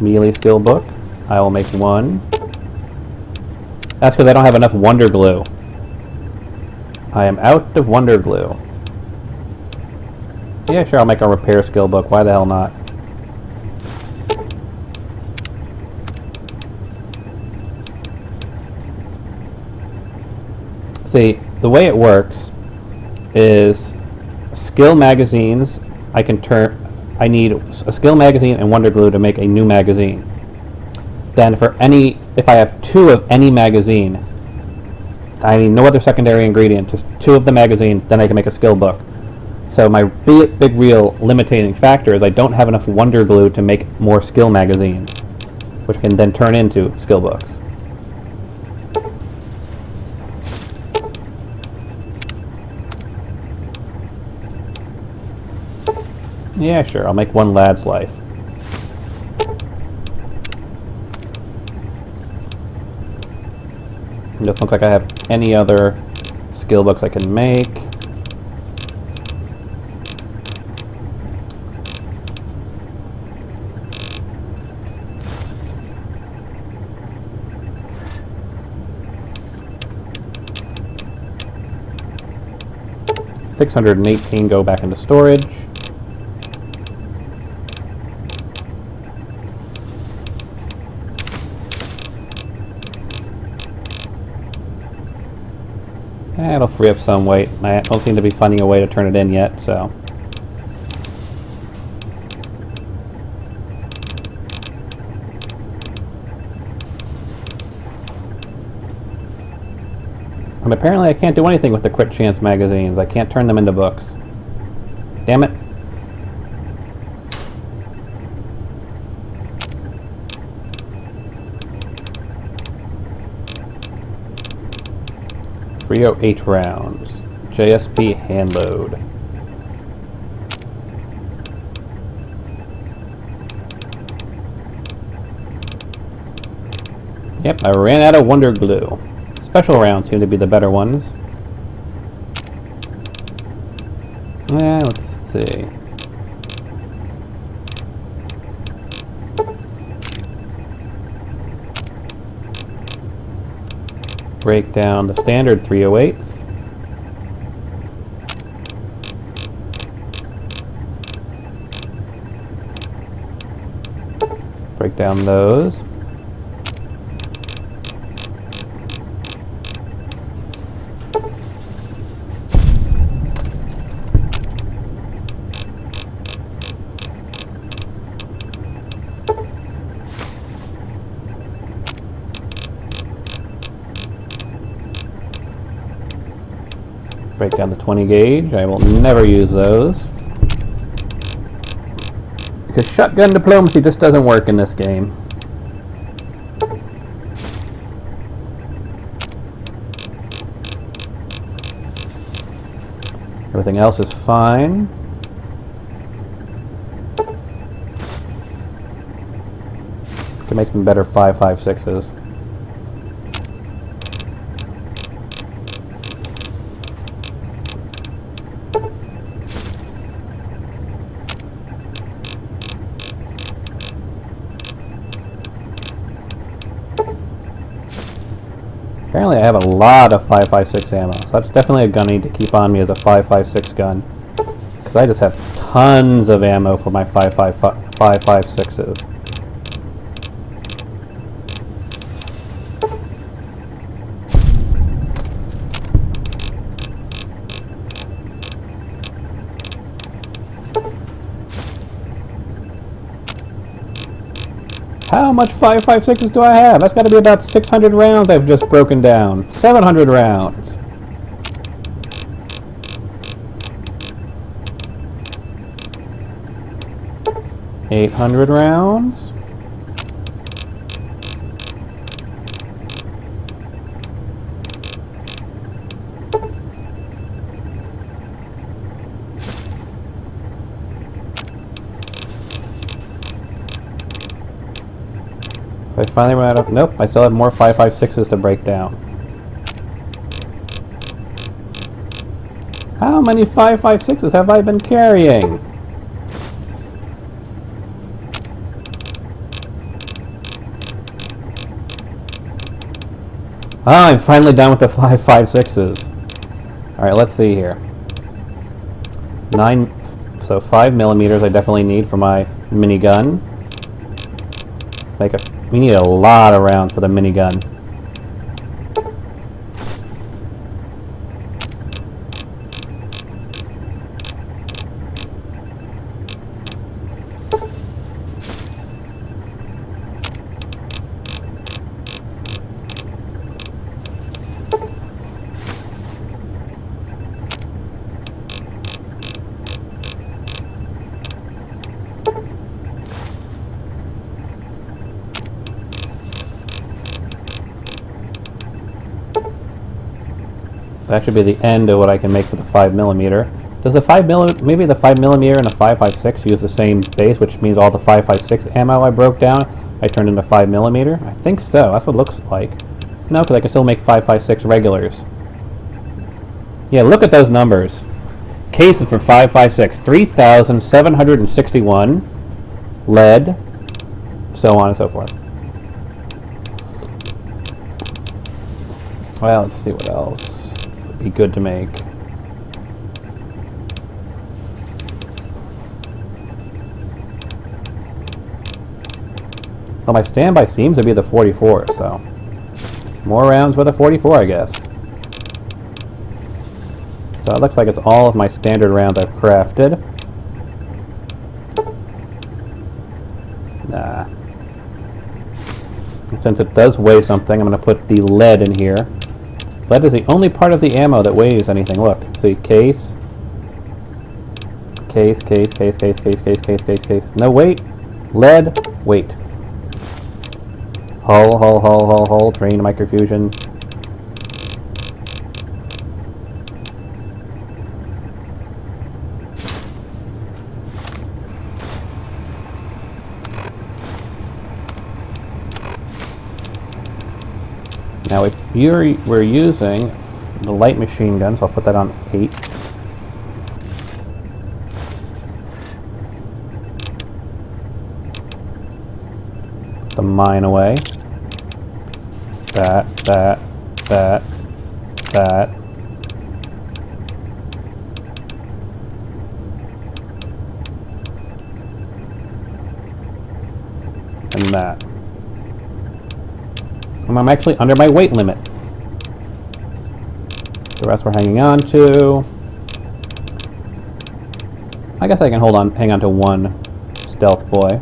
Melee skill book, I will make one. That's because I don't have enough Wonder Glue. I am out of Wonder Glue. Yeah, sure, I'll make a repair skill book. Why the hell not? See, the way it works is skill magazines, I need a skill magazine and Wonder Glue to make a new magazine. Then if I have 2 of any magazine, I need no other secondary ingredient, just 2 of the magazine, then I can make a skill book. So my big real limiting factor is I don't have enough Wonder Glue to make more skill magazines, which can then turn into skill books. Yeah, sure, I'll make 1 lad's life. It doesn't look like I have any other skill books I can make. $618 go back into storage. It'll free up some weight. I don't seem to be finding a way to turn it in yet, so. And apparently I can't do anything with the Crit Chance magazines. I can't turn them into books. Damn it. Rio 8 rounds. JSP hand load. Yep, I ran out of Wonder Glue. Special rounds seem to be the better ones. Let's see. Break down the standard 308s. Break down those. Break down the 20 gauge. I will never use those. Because shotgun diplomacy just doesn't work in this game. Everything else is fine. Can make some better 5.56s. Apparently I have a lot of 5.56 ammo, so that's definitely a gun I need to keep on me as a 5.56 gun. Because I just have tons of ammo for my 5.56s. How much 5.56s do I have? That's got to be about 600 rounds I've just broken down. 700 rounds. $800 rounds. I finally ran out of... Nope, I still have more 5.56s to break down. How many 5.56s have I been carrying? Ah, I'm finally done with the 5.56s. Alright, let's see here. So 5mm I definitely need for my minigun. We need a lot of rounds for the minigun. That should be the end of what I can make for the 5mm. Does the 5mm, maybe the 5mm and the 5.56 use the same base, which means all the 5.56 ammo I broke down, I turned into 5mm? I think so, that's what it looks like. No, because I can still make 5.56 regulars. Yeah, look at those numbers. Cases for 5.56, 3,761, lead, so on and so forth. Well, let's see what else would be good to make. Well, my standby seems to be the 44, so more rounds with a 44, I guess. So it looks like it's all of my standard rounds I've crafted. Nah. And since it does weigh something, I'm going to put the lead in here. Lead is the only part of the ammo that weighs anything. Look, see, case. Case. No, weight. Lead, weight. Hull, terrain, microfusion. Now we're using the light machine gun, so I'll put that on 8. Put the mine away. That. And that. And I'm actually under my weight limit. The rest we're hanging on to. I guess I can hang on to one stealth boy.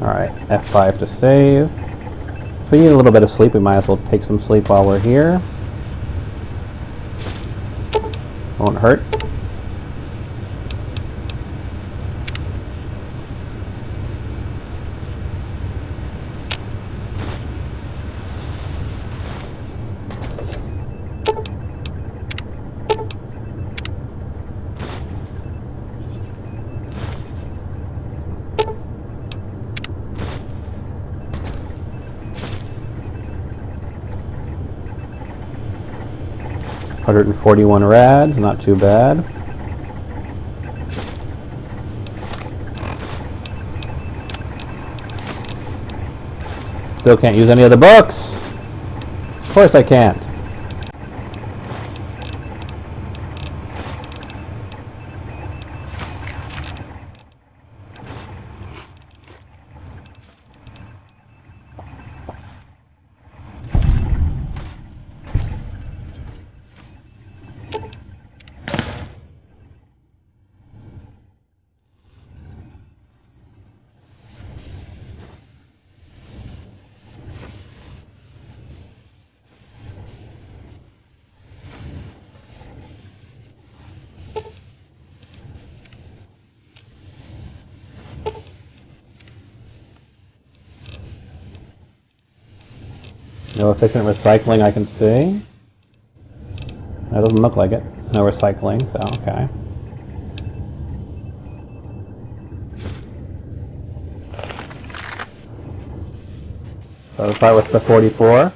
Alright, F5 to save. So we need a little bit of sleep. We might as well take some sleep while we're here. Won't hurt. $141 rads, not too bad. Still can't use any of the books. Of course I can't. No efficient recycling I can see. That doesn't look like it. No recycling, so okay. So I'll start with the 44.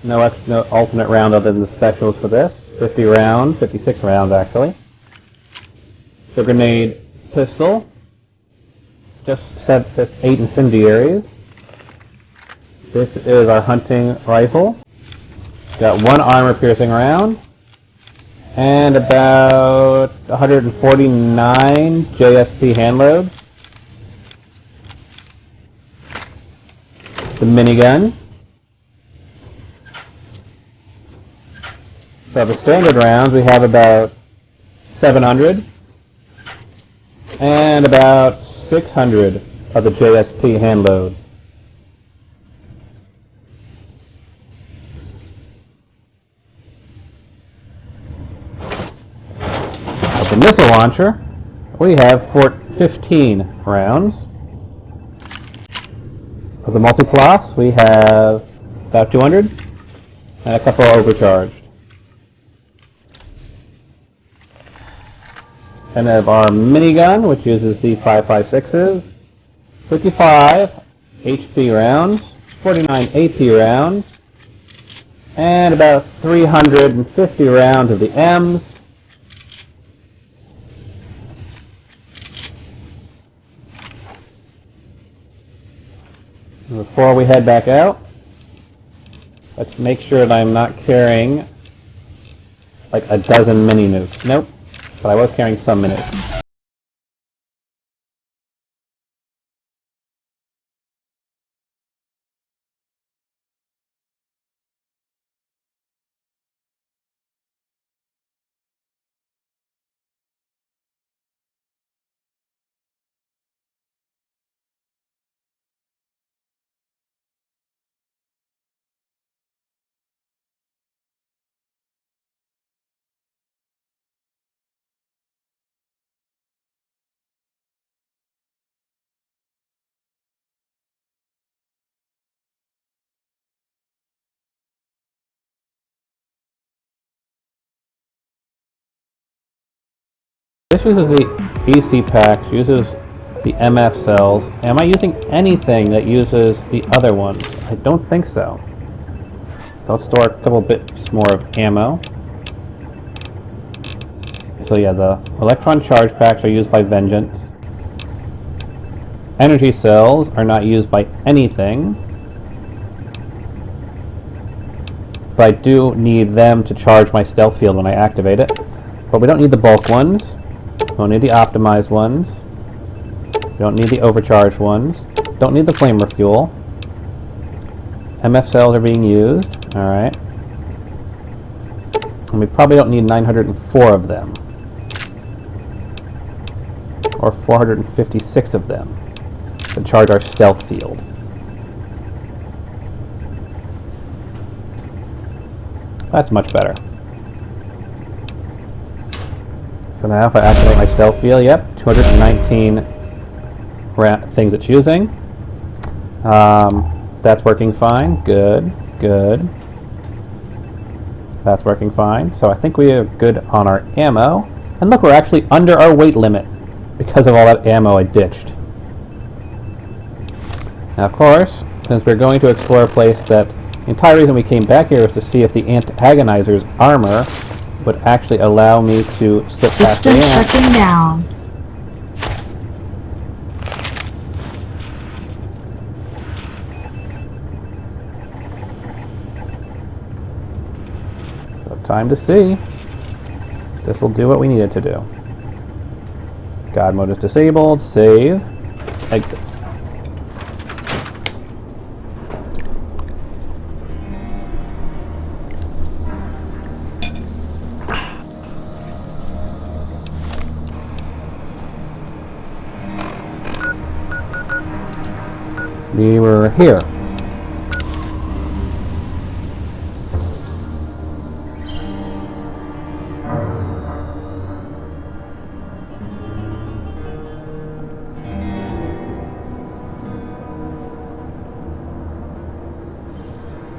No alternate round other than the specials for this. 50 rounds, 56 rounds actually. The grenade pistol. Just 8 incendiaries. This is our hunting rifle. Got 1 armor-piercing round. And about 149 JSP handloads. The minigun. So the standard rounds, we have about 700. And about 600 of the JSP handloads. With the missile launcher, we have 15 rounds. For the multi-plots, we have about 200 and a couple overcharged. And have our minigun, which uses the 5.56s, 55 HP rounds, 49 AP rounds, and about 350 rounds of the M's. Before we head back out, let's make sure that I'm not carrying like a dozen mini nukes. Nope, but I was carrying some mini nukes. This uses the EC packs, uses the MF cells. Am I using anything that uses the other ones? I don't think so. So let's store a couple bits more of ammo. So yeah, the electron charge packs are used by Vengeance. Energy cells are not used by anything. But I do need them to charge my stealth field when I activate it. But we don't need the bulk ones. We don't need the optimized ones. We don't need the overcharged ones. Don't need the flame refuel. MF cells are being used. Alright. And we probably don't need 904 of them. Or 456 of them to charge our stealth field. That's much better. So now if I activate my stealth field, yep, 219 things it's using. That's working fine. Good, good. That's working fine. So I think we are good on our ammo. And look, we're actually under our weight limit because of all that ammo I ditched. Now, of course, since we're going to explore a place that the entire reason we came back here is to see if the antagonizer's armor would actually allow me to slip past the System shutting down. So time to see. This will do what we need it to do. God mode is disabled. Save. Exit. We were here.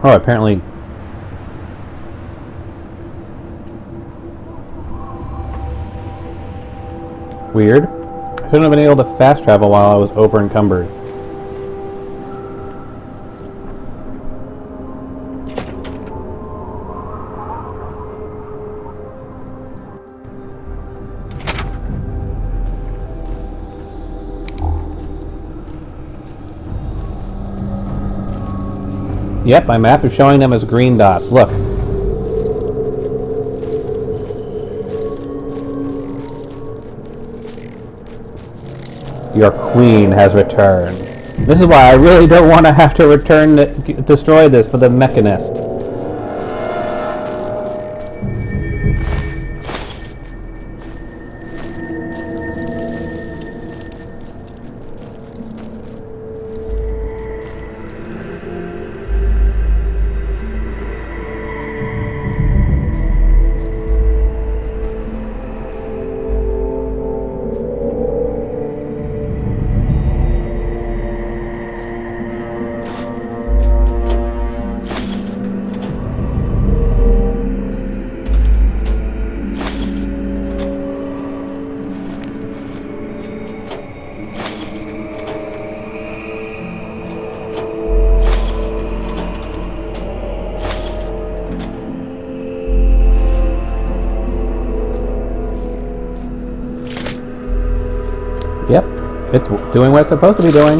Oh, apparently. Weird. I shouldn't have been able to fast travel while I was over encumbered. Yep, my map is showing them as green dots. Look. Your queen has returned. This is why I really don't want to have to destroy this for the mechanist. Yep, it's doing what it's supposed to be doing.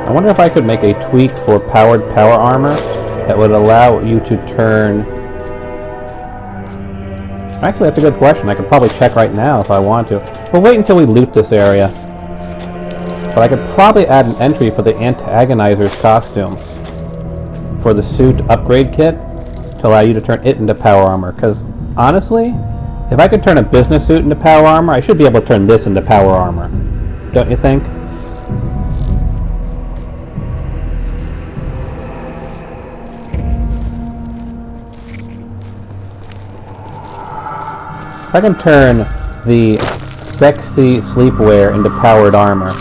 I wonder if I could make a tweak for powered power armor that would allow you to turn... Actually, that's a good question. I could probably check right now if I want to. We'll wait until we loot this area. But I could probably add an entry for the antagonizer's costume for the suit upgrade kit to allow you to turn it into power armor. Because, honestly, if I could turn a business suit into power armor, I should be able to turn this into power armor. Don't you think? If I can turn the sexy sleepwear into powered armor,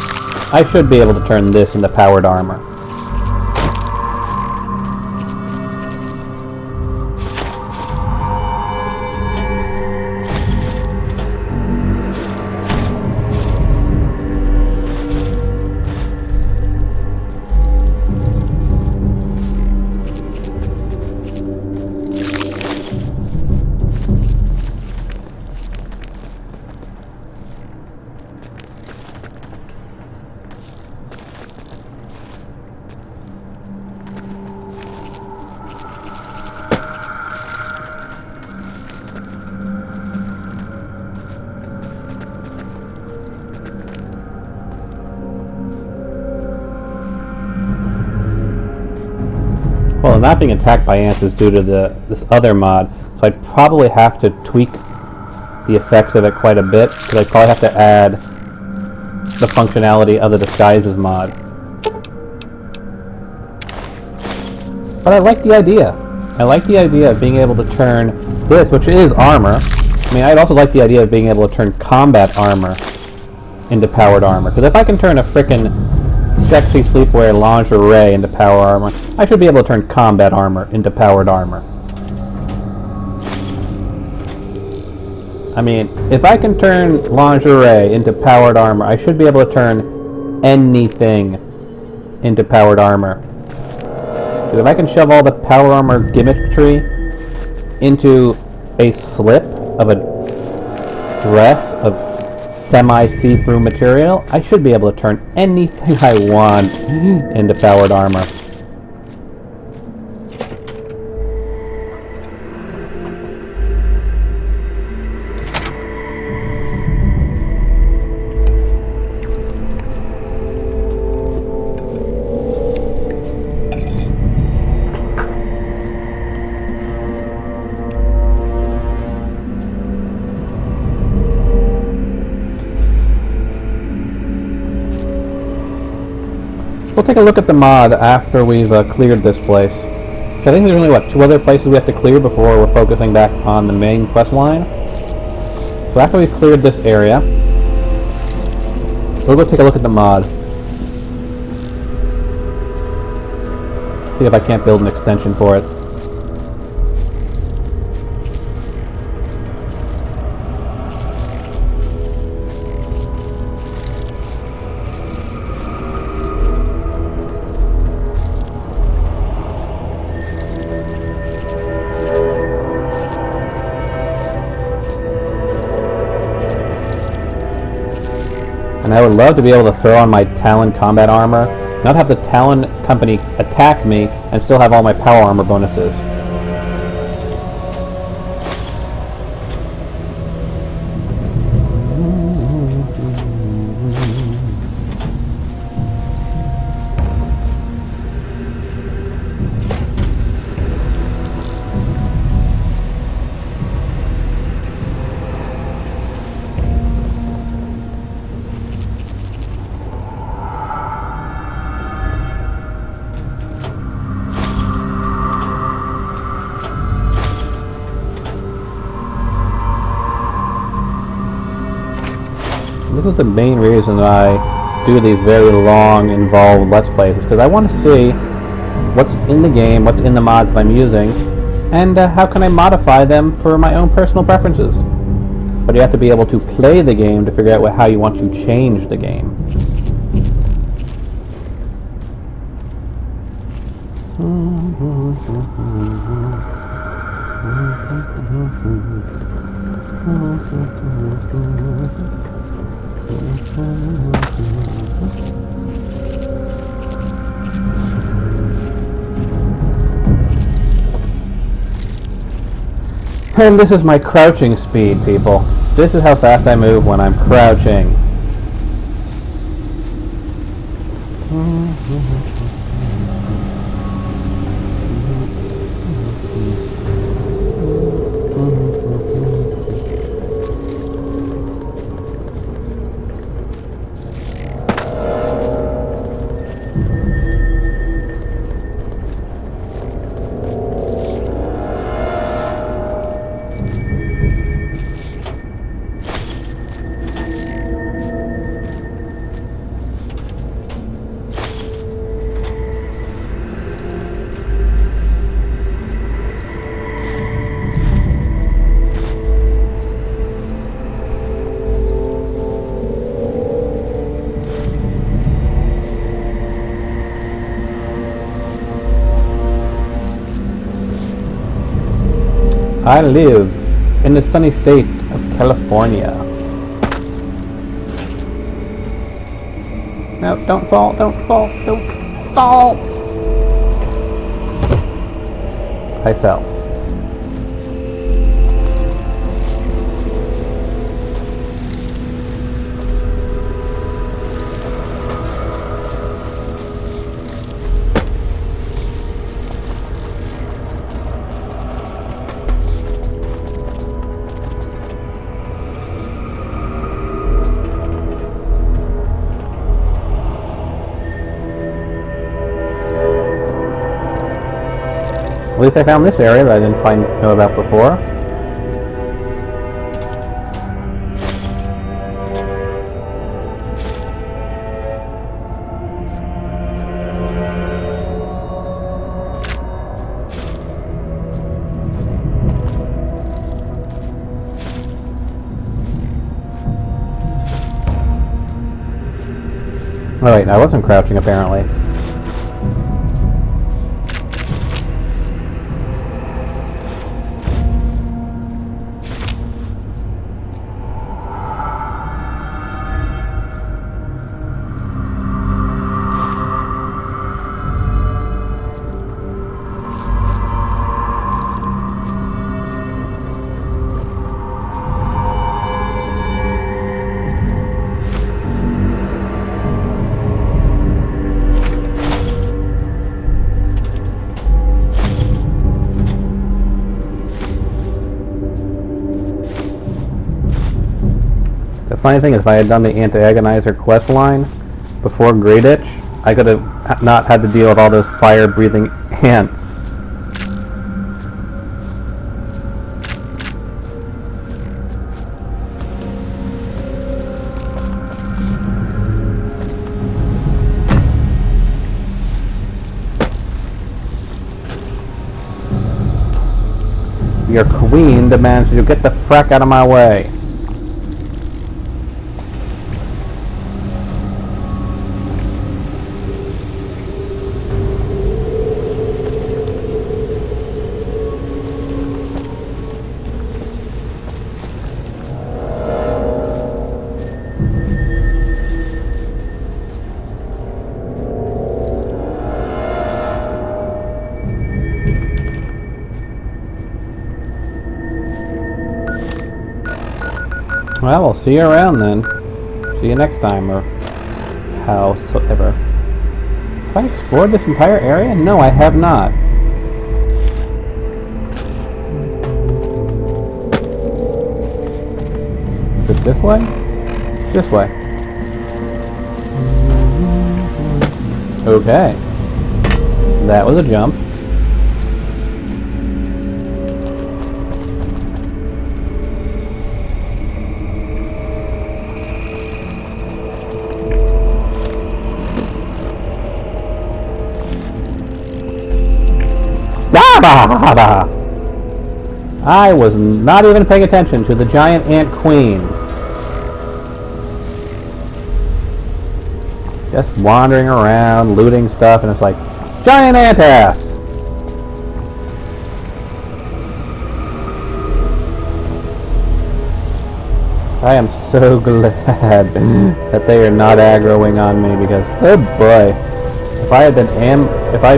I should be able to turn this into powered armor. Well, not being attacked by ants is due to this other mod, so I'd probably have to tweak the effects of it quite a bit, because I'd probably have to add the functionality of the disguises mod. But I like the idea. I like the idea of being able to turn this, which is armor. I mean, I'd also like the idea of being able to turn combat armor into powered armor, because if I can turn a frickin' sexy sleepwear lingerie into power armor, I should be able to turn combat armor into powered armor. I mean, if I can turn lingerie into powered armor, I should be able to turn anything into powered armor. Because if I can shove all the power armor gimmickry into a slip of a dress of semi-see-through material, I should be able to turn anything I want into powered armor. We'll take a look at the mod after we've cleared this place. I think there's only, what, 2 other places we have to clear before we're focusing back on the main quest line. So after we've cleared this area, we'll go take a look at the mod. See if I can't build an extension for it. And I would love to be able to throw on my Talon combat armor, not have the Talon company attack me, and still have all my power armor bonuses. This is the main reason I do these very long, involved Let's Plays, is because I want to see what's in the game, what's in the mods that I'm using, and how can I modify them for my own personal preferences. But you have to be able to play the game to figure out how you want to change the game. And this is my crouching speed, people. This is how fast I move when I'm crouching. I live in the sunny state of California. No, don't fall, don't fall, don't fall! I fell. At least I found this area that I didn't know about before. Alright, I wasn't crouching apparently. The funny thing is, if I had done the Anti-Agonizer quest line before Great Itch, I could have not had to deal with all those fire-breathing ants. Your queen demands you get the frack out of my way. Well, we'll see you around then. See you next time, or howsoever. Have I explored this entire area? No, I have not. Is it this way? This way. Okay. That was a jump. I was not even paying attention to the giant ant queen. Just wandering around, looting stuff, and it's like, giant ant ass! I am so glad that they are not aggroing on me because, oh boy, if I had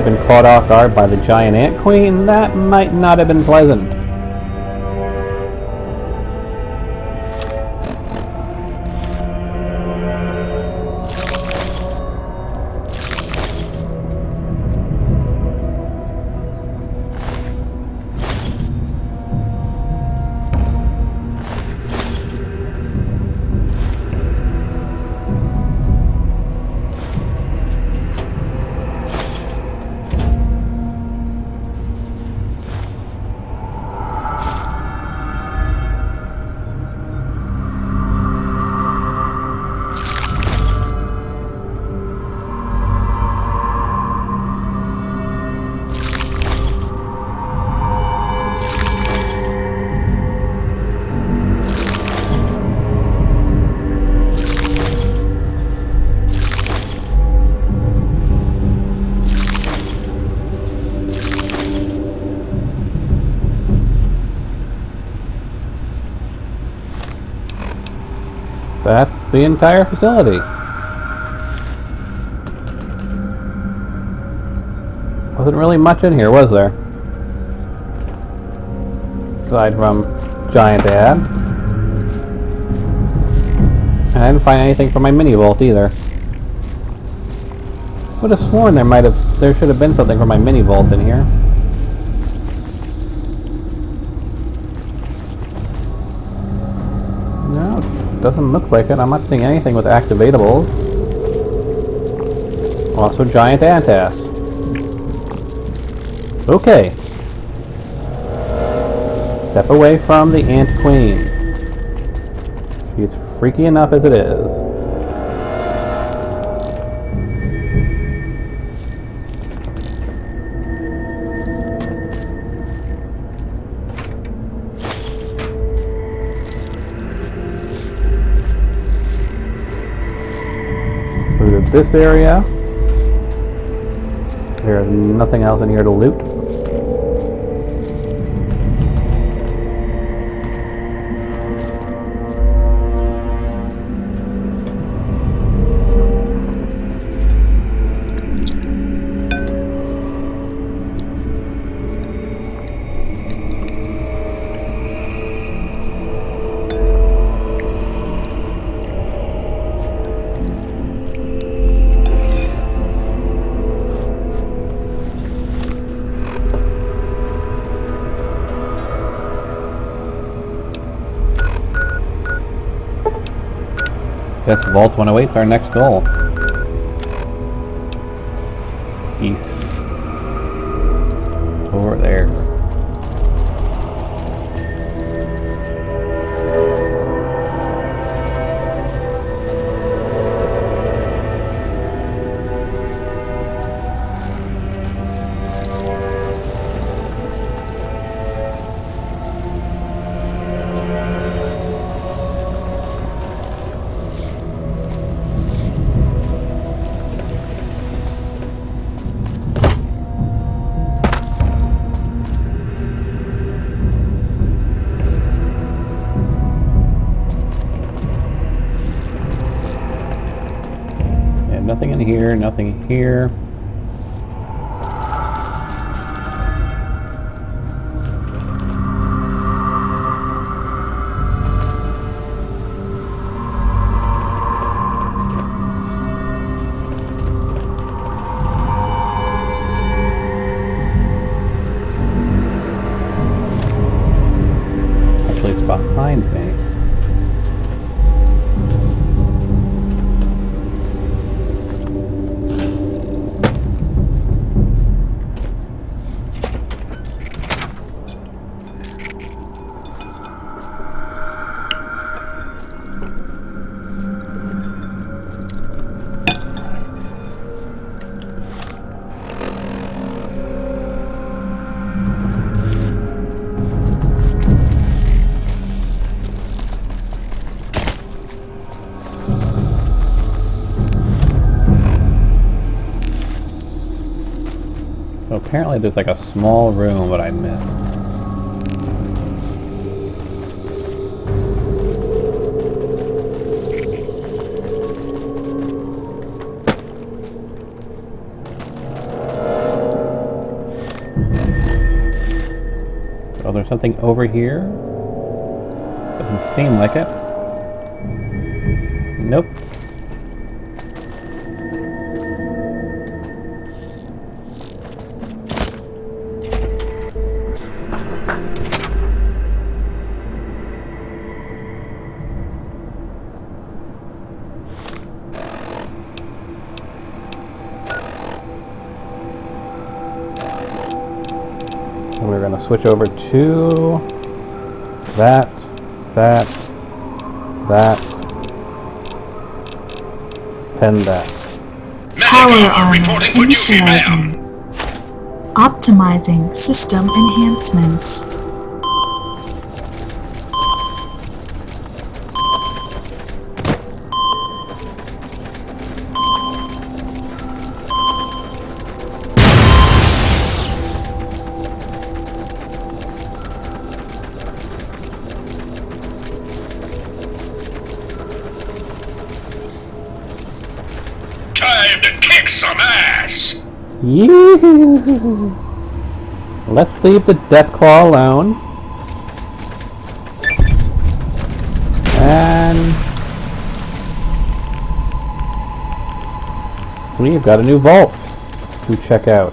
been caught off guard by the giant ant queen, that might not have been pleasant. That's the entire facility. Wasn't really much in here, was there? Aside from giant ad. And I didn't find anything for my mini vault either. Would have sworn there should have been something for my mini vault in here. No, doesn't look like it. I'm not seeing anything with activatables. Also giant ant ass. Okay. Step away from the ant queen. She's freaky enough as it is. Looted this area. There's nothing else in here to loot. That's Vault 108's our next goal. East. Over there. Nothing in here, nothing here. behind me. So apparently there's like a small room that I missed. Oh, there's something over here? Doesn't seem like it. Nope. And we're going to switch over to that, and that. Power armor initializing. Optimizing system enhancements. Time to kick some ass! Yoo-hoo. Let's leave the Deathclaw alone. And we've got a new vault to check out.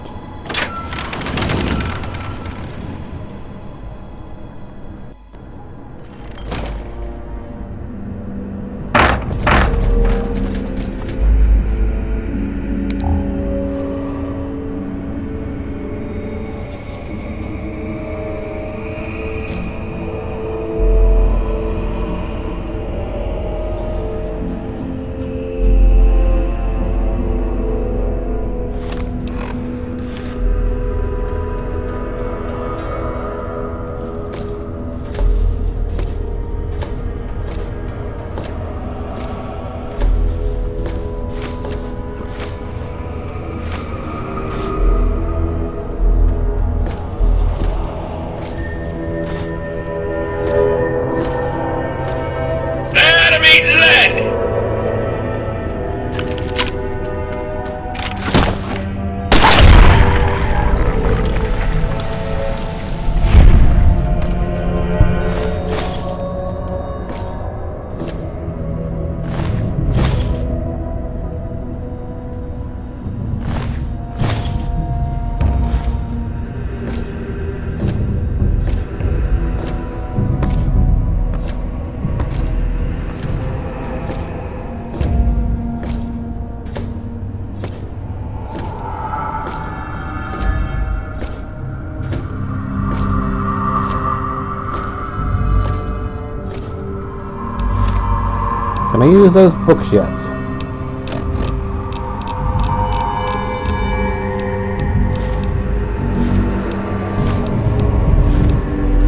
Can I use those books yet?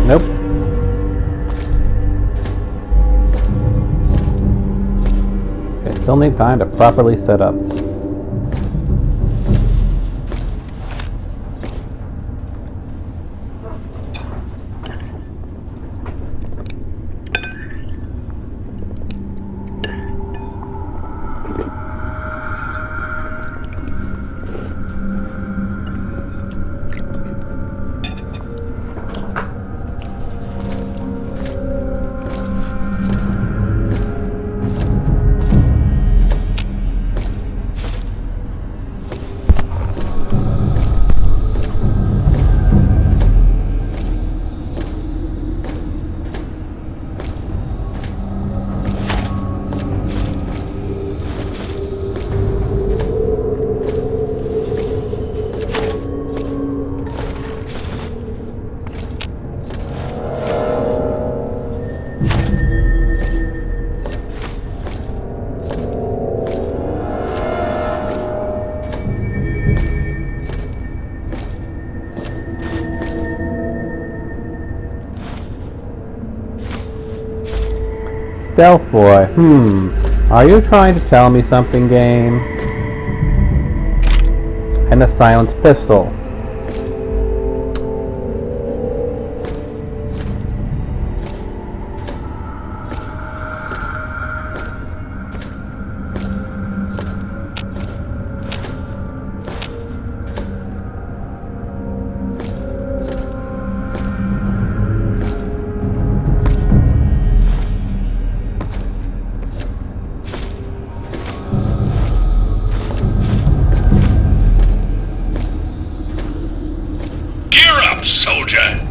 Nope. Okay, still need time to properly set up. Stealth boy. Are you trying to tell me something, game? And a silenced pistol. Soldier!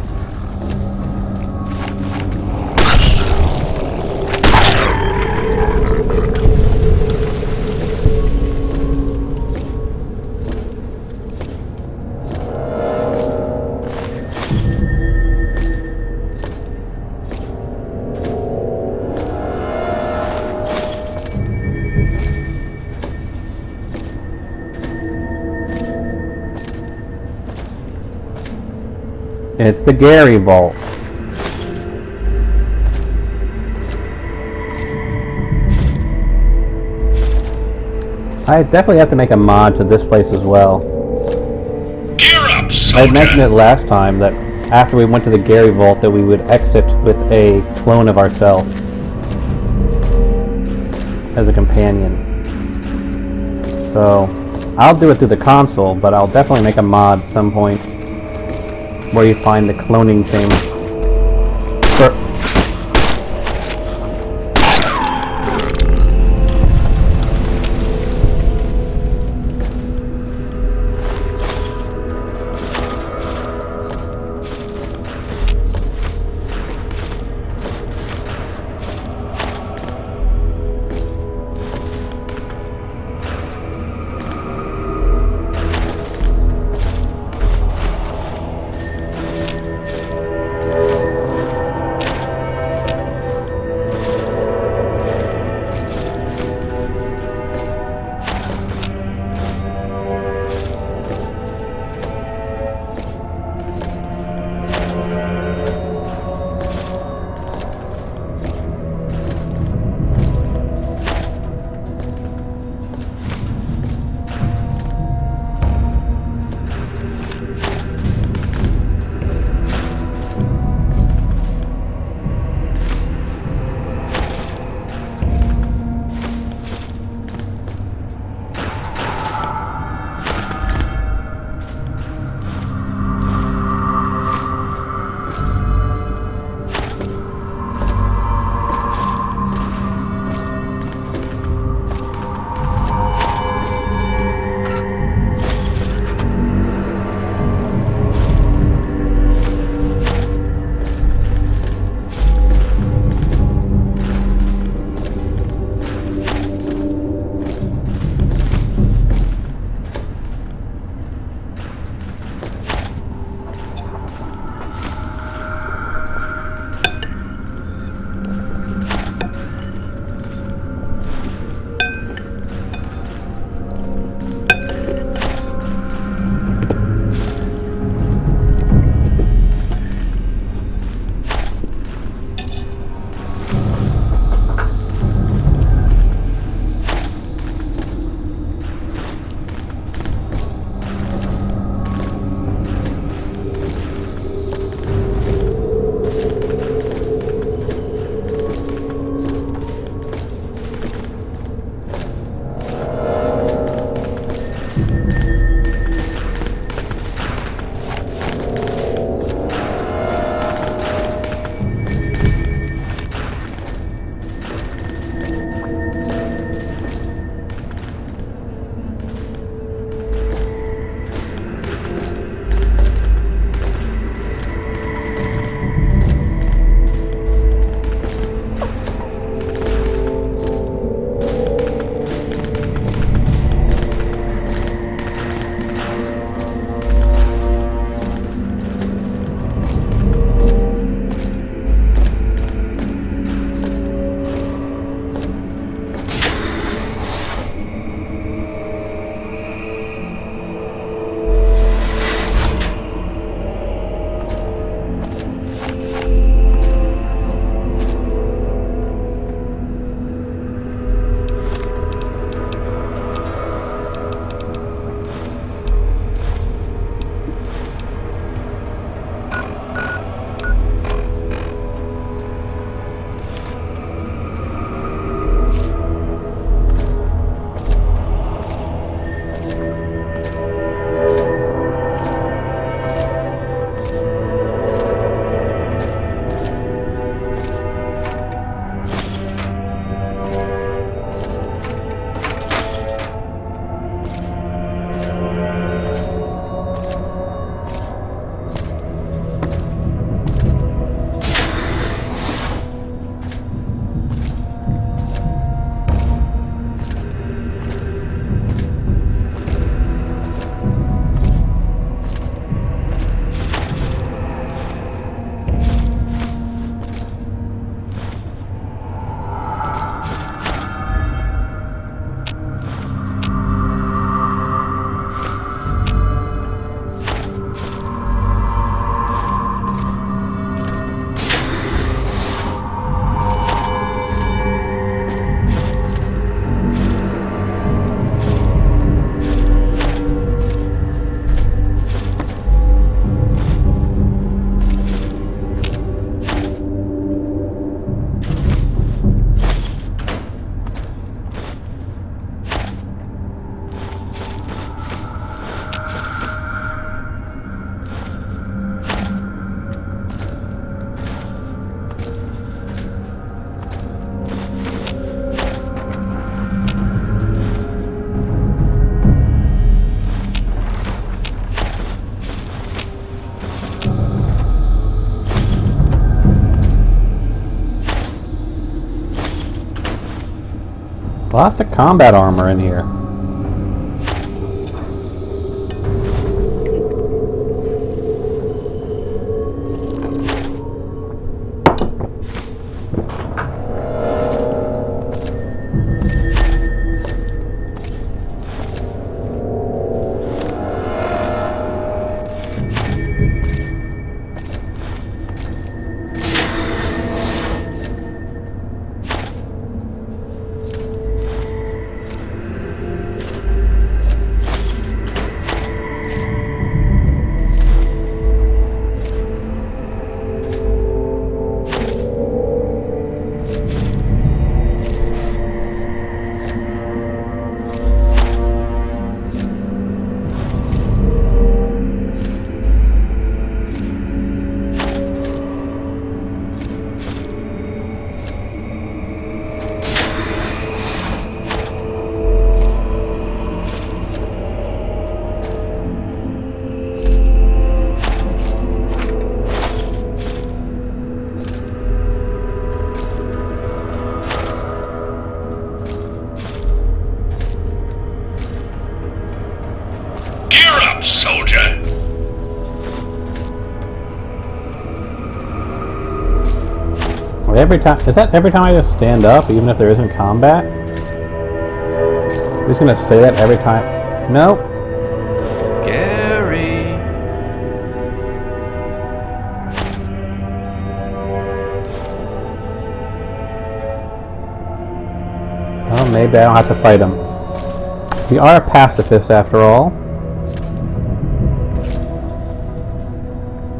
It's the Gary Vault. I definitely have to make a mod to this place as well. Gear up, soldier! I had mentioned it last time that after we went to the Gary Vault that we would exit with a clone of ourselves as a companion. So I'll do it through the console, but I'll definitely make a mod at some point where you find the cloning chamber. Lots of combat armor in here. Soldier. Every time, is that every time I just stand up, even if there isn't combat? I'm just gonna say that every time. Nope. Gary. Well, maybe I don't have to fight him. We are a pacifist after all.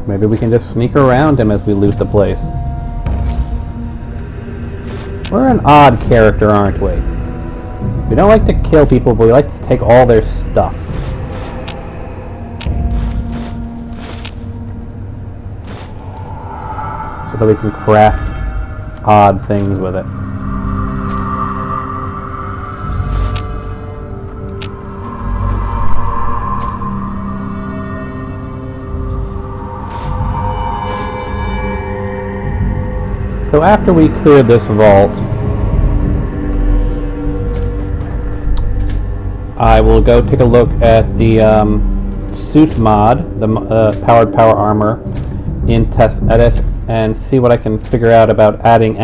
Maybe we can just sneak around him as we loot the place. We're an odd character, aren't we? We don't like to kill people, but we like to take all their stuff. So that we can craft odd things with it. So after we clear this vault, I will go take a look at the suit mod, the powered power armor in Test Edit, and see what I can figure out about adding